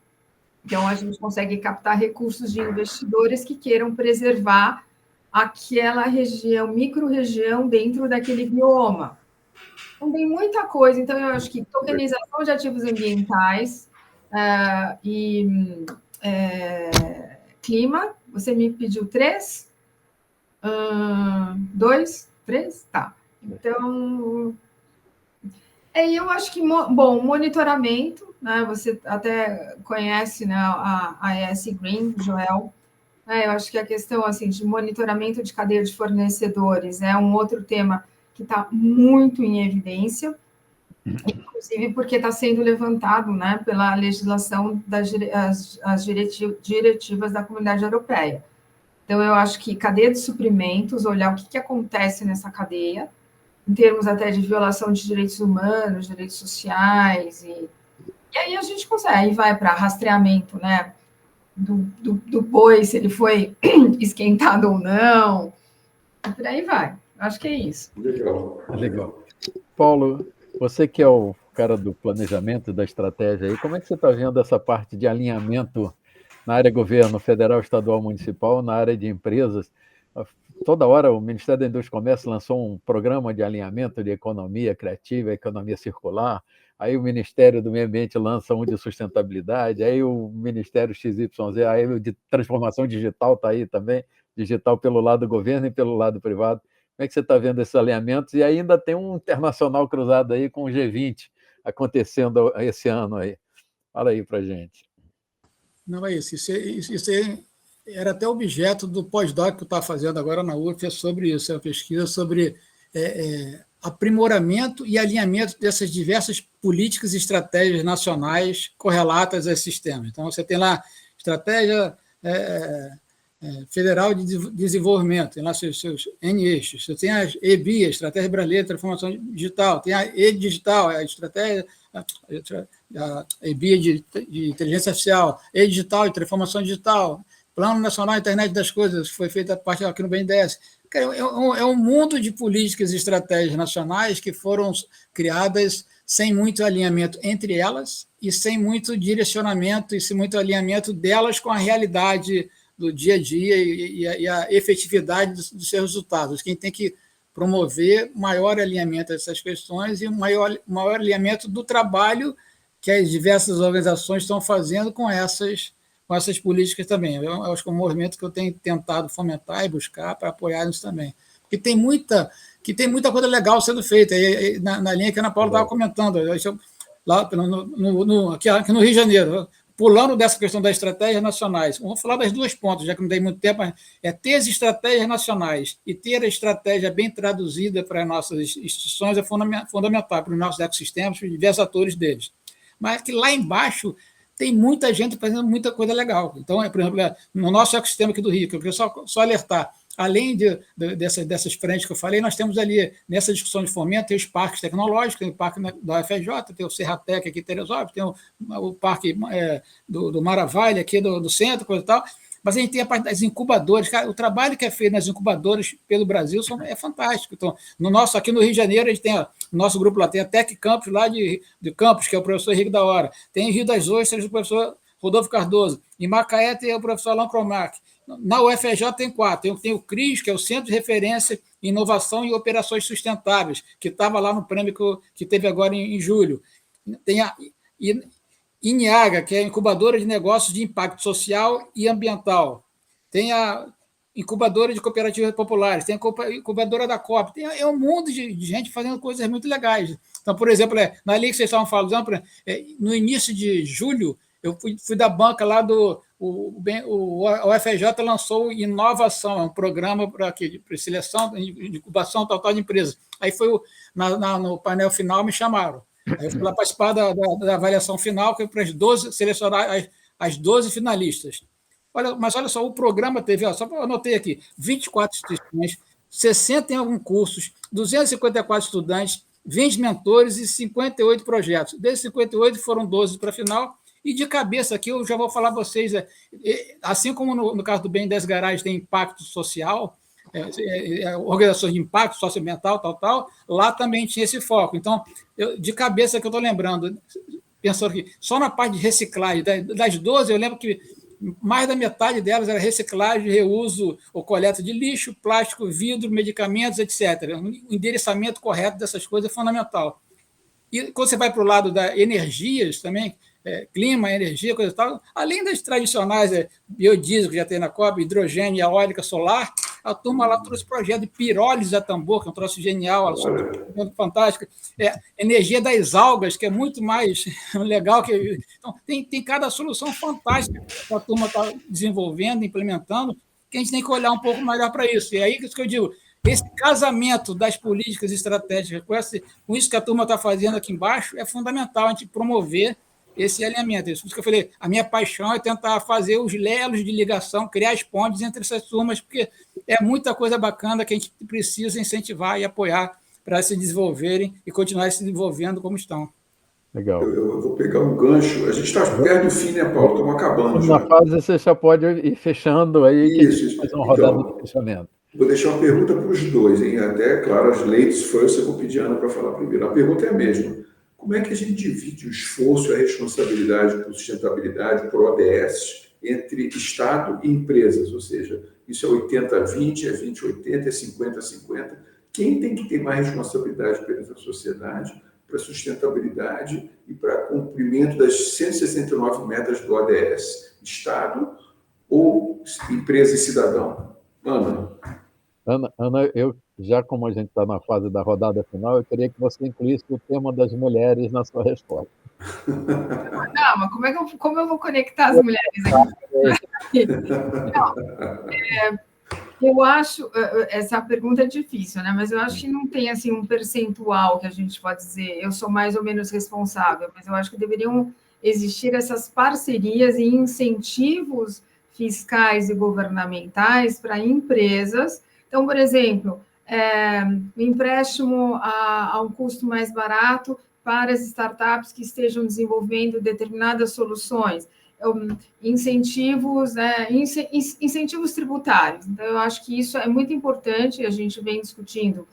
então a gente consegue captar recursos de investidores que queiram preservar aquela região, micro-região dentro daquele bioma. Então, tem muita coisa. Então, eu acho que tokenização de ativos ambientais clima, você me pediu 3? 2? 3? Tá. Então, eu acho que, bom, monitoramento, né, você até conhece, né, a ES Green, Joel, eu acho que a questão, assim, de monitoramento de cadeia de fornecedores é um outro tema que está muito em evidência, inclusive porque está sendo levantado, né, pela legislação as diretivas da Comunidade Europeia. Então, eu acho que cadeia de suprimentos, olhar o que acontece nessa cadeia, em termos até de violação de direitos humanos, direitos sociais, e aí a gente consegue, aí vai para rastreamento, né, do boi, se ele foi esquentado ou não, e por aí vai. Acho que é isso. Legal. Paulo, você que é o cara do planejamento, da estratégia aí, como é que você está vendo essa parte de alinhamento na área governo federal, estadual, municipal, na área de empresas? Toda hora o Ministério da Indústria e Comércio lançou um programa de alinhamento de economia criativa, economia circular, aí o Ministério do Meio Ambiente lança um de sustentabilidade, aí o Ministério XYZ, aí o de transformação digital está aí também, digital pelo lado do governo e pelo lado privado. Como é que você está vendo esses alinhamentos? E ainda tem um internacional cruzado aí com o G20 acontecendo esse ano aí. Fala aí para gente. Não é isso. Isso era até objeto do pós-doc que eu estava fazendo agora na UF, é sobre isso, é uma pesquisa sobre aprimoramento e alinhamento dessas diversas políticas e estratégias nacionais correlatas a esses temas. Então, você tem lá estratégia federal de desenvolvimento, tem lá seus N-eixos, você tem a EBI, a Estratégia Brasileira de Transformação Digital, tem a E-Digital, a estratégia, a EBI de Inteligência Artificial, E-Digital de Transformação Digital, Plano Nacional Internet das Coisas, foi feita a parte aqui no BNDES. É um mundo de políticas e estratégias nacionais que foram criadas sem muito alinhamento entre elas e sem muito direcionamento e sem muito alinhamento delas com a realidade do dia a dia e a efetividade dos seus resultados. Quem tem que promover maior alinhamento dessas questões e maior alinhamento do trabalho que as diversas organizações estão fazendo com essas políticas também. Eu acho que é um movimento que eu tenho tentado fomentar e buscar para apoiar isso também. Porque tem muita coisa legal sendo feita, na linha que a Ana Paula estava comentando, lá aqui no Rio de Janeiro, pulando dessa questão das estratégias nacionais. Vamos falar das duas pontas, já que não tem muito tempo, ter as estratégias nacionais e ter a estratégia bem traduzida para as nossas instituições é fundamental para os nossos ecossistemas, para os diversos atores deles. Mas que lá embaixo tem muita gente fazendo muita coisa legal. Então, por exemplo, no nosso ecossistema aqui do Rio, que eu queria só alertar, além dessas frentes que eu falei, nós temos ali, nessa discussão de fomento, tem os parques tecnológicos, tem o parque da UFRJ, tem o Serratec aqui em Teresópolis, tem o parque do Maravilha aqui do centro, coisa e tal, mas a gente tem a parte das incubadoras. Cara, o trabalho que é feito nas incubadoras pelo Brasil é fantástico. Então, aqui no Rio de Janeiro, a gente tem, o nosso grupo lá tem a Tec Campus, lá de Campos, que é o professor Henrique da Hora, tem Rio das Ostras, o professor Rodolfo Cardoso, em Macaé tem o professor Alain Cromac, na UFRJ tem 4, tem o CRIS, que é o Centro de Referência em Inovação e Operações Sustentáveis, que estava lá no prêmio que teve agora em julho. Tem a INIAGA, que é a Incubadora de Negócios de Impacto Social e Ambiental. Tem a Incubadora de Cooperativas Populares, tem a Incubadora da COP. É um mundo de gente fazendo coisas muito legais. Então, por exemplo, na linha que vocês estavam falando, no início de julho, eu fui da banca lá o UFRJ lançou Inovação, é um programa para seleção, de incubação tal de empresas. Aí no painel final me chamaram. Aí eu fui lá participar da avaliação final, que é para selecionar as 12 finalistas. Mas olha só, o programa teve, só eu anotei aqui, 24 instituições, 61 cursos, 254 estudantes, 20 mentores e 58 projetos. Desses 58 foram 12 para a final. E de cabeça aqui, eu já vou falar para vocês, assim como no caso do BNDES Garage tem impacto social, organizações de impacto socioambiental, tal, lá também tinha esse foco. Então, de cabeça que eu estou lembrando, pensando aqui, só na parte de reciclagem, das 12, eu lembro que mais da metade delas era reciclagem, reuso ou coleta de lixo, plástico, vidro, medicamentos, etc. O endereçamento correto dessas coisas é fundamental. E quando você vai para o lado das energias também, clima, energia, coisa e tal, além das tradicionais, biodiesel, que já tem na COP, hidrogênio, eólica, solar, a turma lá trouxe projeto de pirólise a tambor, que é um troço genial, fantástico. Energia das algas, que é muito mais legal. Então, tem cada solução fantástica que a turma está desenvolvendo, implementando, que a gente tem que olhar um pouco melhor para isso. E aí que eu digo, esse casamento das políticas estratégicas com isso que a turma está fazendo aqui embaixo é fundamental a gente promover esse alinhamento. Isso que eu falei, a minha paixão é tentar fazer os lelos de ligação, criar as pontes entre essas turmas, porque é muita coisa bacana que a gente precisa incentivar e apoiar para se desenvolverem e continuar se desenvolvendo como estão. Legal. Eu vou pegar um gancho. A gente está perto do fim, né, Paulo? Estamos acabando Na já. fase você já pode ir fechando aí, que a gente Isso. faz uma rodada de Então, fechamento. vou deixar uma pergunta para os dois, hein? Até, claro, as ladies first, eu vou pedir a Ana para falar primeiro. A pergunta é a mesma. Como é que a gente divide o esforço e a responsabilidade por sustentabilidade, por ODS, entre Estado e empresas? Ou seja, isso é 80-20, é 20-80, é 50-50. Quem tem que ter mais responsabilidade perante a sociedade para sustentabilidade e para cumprimento das 169 metas do ODS? Estado ou empresa e cidadão? Ana. Ana, como a gente está na fase da rodada final, eu queria que você incluísse o tema das mulheres na sua resposta. Não, mas como eu vou conectar as mulheres aqui? Não, eu acho, essa pergunta é difícil, né? Mas eu acho que não tem assim um percentual que a gente pode dizer, eu sou mais ou menos responsável, mas eu acho que deveriam existir essas parcerias e incentivos fiscais e governamentais para empresas. Então, por exemplo, o empréstimo a um custo mais barato para as startups que estejam desenvolvendo determinadas soluções. Incentivos, incentivos tributários. Então, eu acho que isso é muito importante, a gente vem discutindo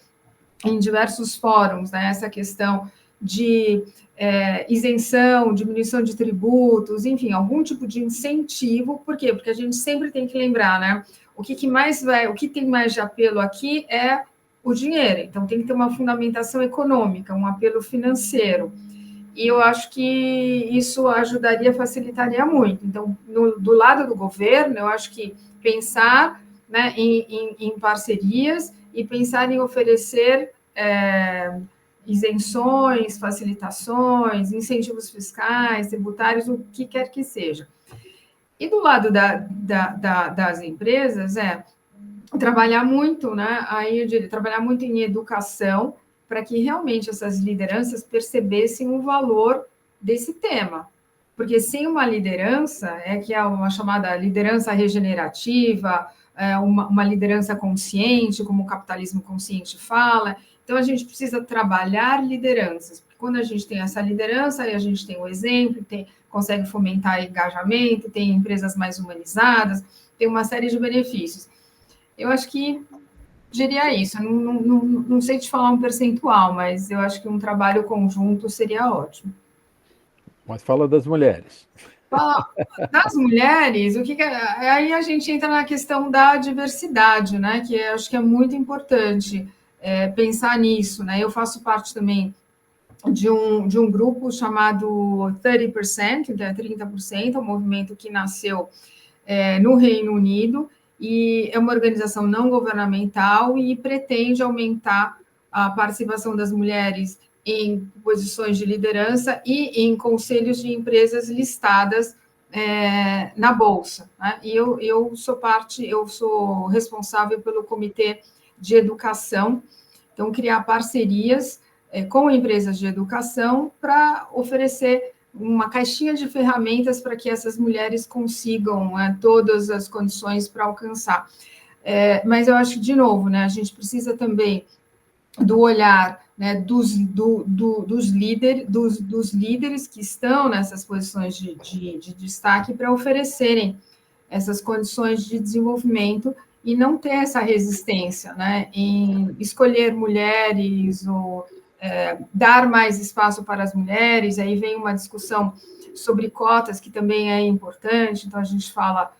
em diversos fóruns, né, essa questão de isenção, diminuição de tributos, enfim, algum tipo de incentivo. Por quê? Porque a gente sempre tem que lembrar, né, o que tem mais de apelo aqui é o dinheiro. Então, tem que ter uma fundamentação econômica, um apelo financeiro. E eu acho que isso ajudaria, facilitaria muito. Então, do lado do governo, eu acho que pensar, né, em parcerias e pensar em oferecer isenções, facilitações, incentivos fiscais, tributários, o que quer que seja. E do lado das empresas, trabalhar muito, né? Aí eu diria, trabalhar muito em educação, para que realmente essas lideranças percebessem o valor desse tema. Porque sem uma liderança, que é uma chamada liderança regenerativa, uma liderança consciente, como o capitalismo consciente fala. Então, a gente precisa trabalhar lideranças. Porque quando a gente tem essa liderança, aí a gente tem o exemplo, consegue fomentar engajamento, tem empresas mais humanizadas, tem uma série de benefícios. Eu acho que diria isso. Não sei te falar um percentual, mas eu acho que um trabalho conjunto seria ótimo. Mas fala das mulheres. Das mulheres, aí a gente entra na questão da diversidade, né? Que eu acho que é muito importante pensar nisso, né? Eu faço parte também de um grupo chamado 30%, que é 30%, um movimento que nasceu no Reino Unido, e é uma organização não governamental e pretende aumentar a participação das mulheres em posições de liderança e em conselhos de empresas listadas na Bolsa. Né? E eu sou responsável pelo Comitê de Educação, então criar parcerias com empresas de educação para oferecer uma caixinha de ferramentas para que essas mulheres consigam todas as condições para alcançar. Mas eu acho que, de novo, né, a gente precisa também do olhar, né, dos líderes que estão nessas posições de destaque para oferecerem essas condições de desenvolvimento e não ter essa resistência, né, em escolher mulheres ou dar mais espaço para as mulheres. Aí vem uma discussão sobre cotas, que também é importante. Então, a gente fala,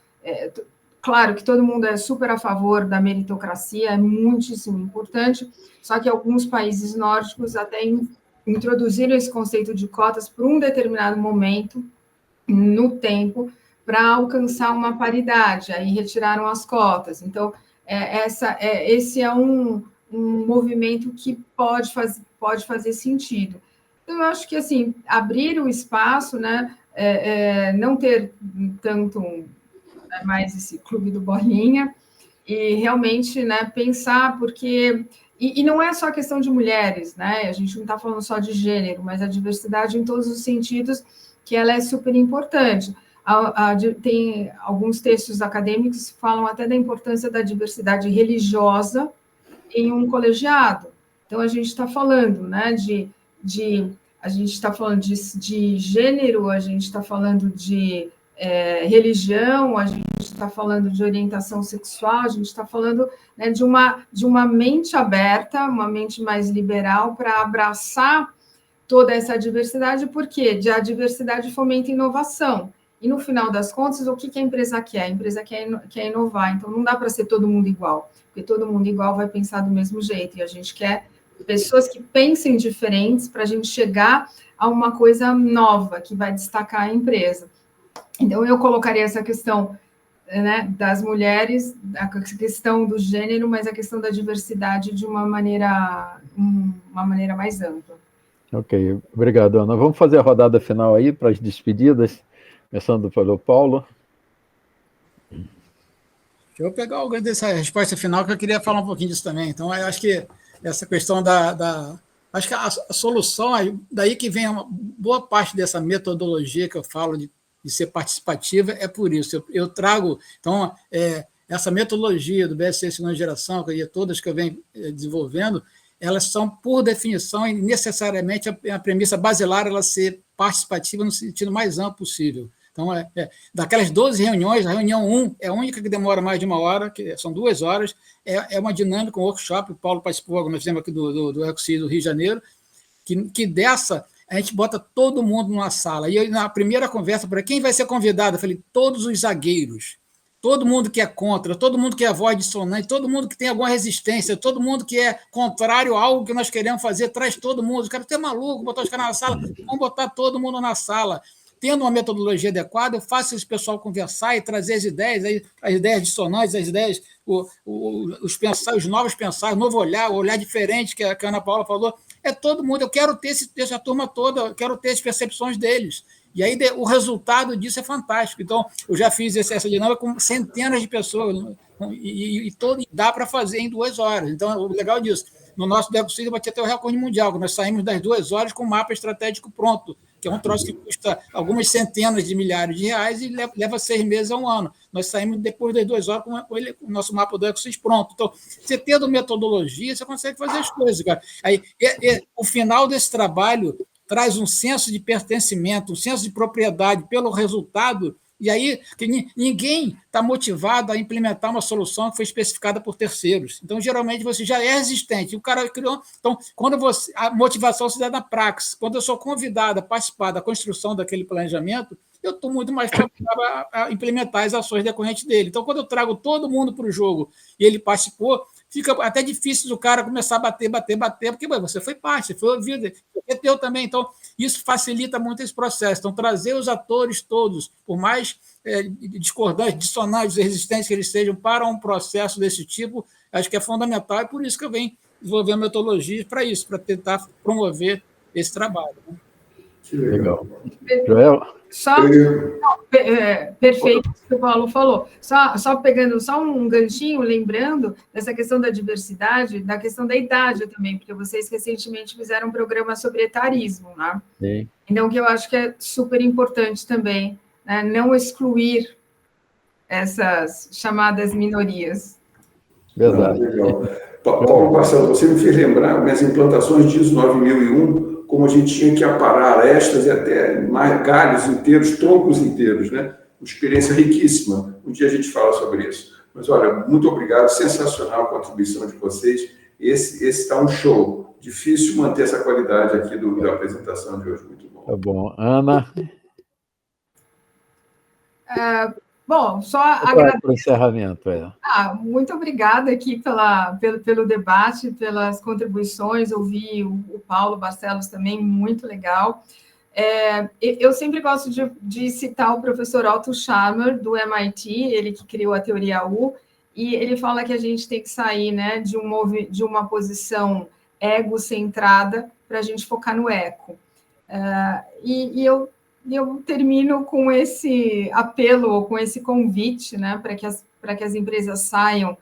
claro que todo mundo é super a favor da meritocracia, é muitíssimo importante, só que alguns países nórdicos até introduziram esse conceito de cotas por um determinado momento no tempo para alcançar uma paridade, aí retiraram as cotas. Então, esse é um movimento que pode fazer sentido. Então, eu acho que, assim, abrir o espaço, né, não ter tanto mais esse clube do bolinha, e realmente, né, pensar, porque... E não é só questão de mulheres, né, a gente não está falando só de gênero, mas a diversidade em todos os sentidos, que ela é super importante. Tem alguns textos acadêmicos que falam até da importância da diversidade religiosa em um colegiado. Então, a gente está falando, né, de a gente está falando de gênero, a gente está falando de religião, a gente está falando de orientação sexual, a gente está falando, né, de uma mente aberta, uma mente mais liberal para abraçar toda essa diversidade, porque a diversidade fomenta inovação. E, no final das contas, o que a empresa quer? A empresa quer inovar, então não dá para ser todo mundo igual, porque todo mundo igual vai pensar do mesmo jeito, e a gente quer pessoas que pensem diferentes para a gente chegar a uma coisa nova, que vai destacar a empresa. Então, eu colocaria essa questão, né, das mulheres, a questão do gênero, mas a questão da diversidade de uma maneira mais ampla. Ok, obrigado, Ana. Vamos fazer a rodada final aí para as despedidas, começando pelo Paulo. Deixa eu pegar algo dessa resposta final, que eu queria falar um pouquinho disso também. Então, eu acho que essa questão acho que a solução, daí que vem uma boa parte dessa metodologia que eu falo de ser participativa, é por isso. Eu trago, então, essa metodologia do BSC Segunda Geração, todas que eu venho desenvolvendo, elas são, por definição, e necessariamente a premissa basilar ela ser participativa no sentido mais amplo possível. Então, daquelas 12 reuniões, a reunião 1 é a única que demora mais de 1 hora, que são 2 horas, é uma dinâmica, um workshop, o Paulo participou, nós fizemos aqui do EcoCI do Rio de Janeiro, que dessa a gente bota todo mundo numa sala. E na primeira conversa, para quem vai ser convidado, eu falei, todos os zagueiros, todo mundo que é contra, todo mundo que é voz dissonante, todo mundo que tem alguma resistência, todo mundo que é contrário a algo que nós queremos fazer, traz todo mundo. Os caras estão malucos, botar os caras na sala, vamos botar todo mundo na sala. Tendo uma metodologia adequada, eu faço esse pessoal conversar e trazer as ideias dissonantes, as ideias, os novos pensares, o novo olhar, o olhar diferente que a Ana Paula falou. É todo mundo, eu quero ter essa turma toda, eu quero ter as percepções deles. E aí o resultado disso é fantástico. Então, eu já fiz essa dinâmica com centenas de pessoas, e dá para fazer em 2 horas. Então, o legal disso, no nosso DECOCIG, eu bati até o recorde mundial, nós saímos das 2 horas com o mapa estratégico pronto, que é um troço que custa algumas centenas de milhares de reais e leva 6 meses a 1 ano. Nós saímos depois das 2 horas com o nosso mapa do EcoSys pronto. Então, você tendo metodologia, você consegue fazer as coisas, cara. Aí, o final desse trabalho traz um senso de pertencimento, um senso de propriedade pelo resultado, e aí que ninguém está motivado a implementar uma solução que foi especificada por terceiros. Então, geralmente, você já é resistente. O cara criou. Então, a motivação se dá na praxis. Quando eu sou convidado a participar da construção daquele planejamento, eu estou muito mais favorável a implementar as ações decorrentes dele. Então, quando eu trago todo mundo para o jogo e ele participou, fica até difícil do cara começar a bater, porque você foi parte, você foi ouvido, você teu também. Então, isso facilita muito esse processo. Então, trazer os atores todos, por mais discordantes, dissonantes, resistentes que eles sejam, para um processo desse tipo, acho que é fundamental, e por isso que eu venho desenvolvendo metodologias para isso, para tentar promover esse trabalho. Né? Legal. Joel? Perfeito o que o Paulo falou. Só pegando um ganchinho, lembrando dessa questão da diversidade, da questão da idade também, porque vocês recentemente fizeram um programa sobre etarismo, né? Sim. Então, que eu acho que é super importante também, né, não excluir essas chamadas minorias. Verdade. Legal. Paulo Marcelo, você me fez lembrar minhas implantações de ISO 9001, como a gente tinha que aparar arestas e até galhos inteiros, troncos inteiros, né? Uma experiência riquíssima. Um dia a gente fala sobre isso. Mas, olha, muito obrigado, sensacional a contribuição de vocês. Esse está um show. Difícil manter essa qualidade aqui da apresentação de hoje. Muito bom. Tá bom. Ana? Bom, só agradecer. Para o encerramento. Muito obrigada aqui pelo debate, pelas contribuições. Ouvi o Paulo Barcelos também, muito legal. Eu sempre gosto de citar o professor Otto Scharmer, do MIT, ele que criou a teoria U, e ele fala que a gente tem que sair, né, de uma posição egocentrada para a gente focar no eco. E eu termino com esse apelo, com esse convite, né, para que as empresas saiam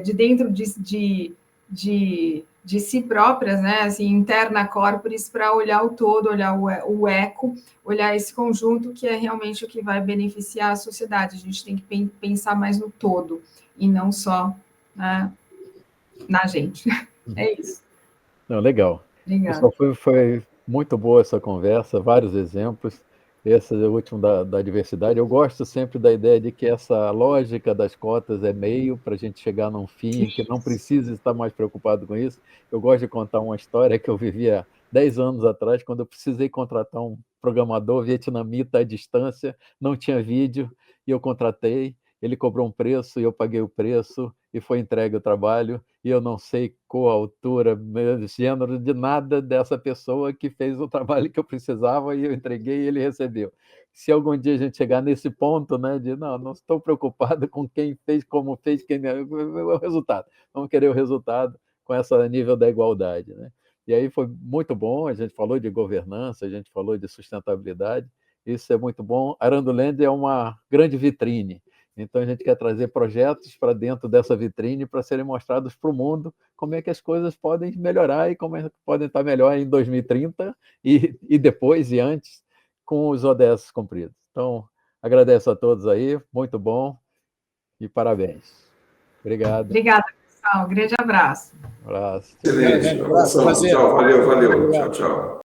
de dentro de si próprias, né, assim, interna corporis, para olhar o todo, olhar o eco, olhar esse conjunto que é realmente o que vai beneficiar a sociedade. A gente tem que pensar mais no todo e não só, né, na gente. É isso. Não, legal. Obrigada. Pessoal, foi Muito boa essa conversa, vários exemplos. Esse é o último da diversidade. Eu gosto sempre da ideia de que essa lógica das cotas é meio para a gente chegar num fim que não precisa estar mais preocupado com isso. Eu gosto de contar uma história que eu vivia 10 anos atrás, quando eu precisei contratar um programador vietnamita à distância, não tinha vídeo, e eu contratei. Ele cobrou um preço e eu paguei o preço e foi entregue o trabalho, e eu não sei cor, altura, gênero, de nada dessa pessoa que fez o trabalho que eu precisava e eu entreguei e ele recebeu. Se algum dia a gente chegar nesse ponto, né, de não estou preocupado com quem fez, como fez, o resultado. Vamos querer o resultado com esse nível da igualdade, né? E aí foi muito bom, a gente falou de governança, a gente falou de sustentabilidade, isso é muito bom. Aranduland é uma grande vitrine. Então, a gente quer trazer projetos para dentro dessa vitrine para serem mostrados para o mundo como é que as coisas podem melhorar e como é que podem estar melhor em 2030 e depois e antes com os ODS cumpridos. Então, agradeço a todos aí, muito bom e parabéns. Obrigado. Obrigada, pessoal. Um grande abraço. Um abraço. Excelente. Tchau, valeu. Tchau, tchau.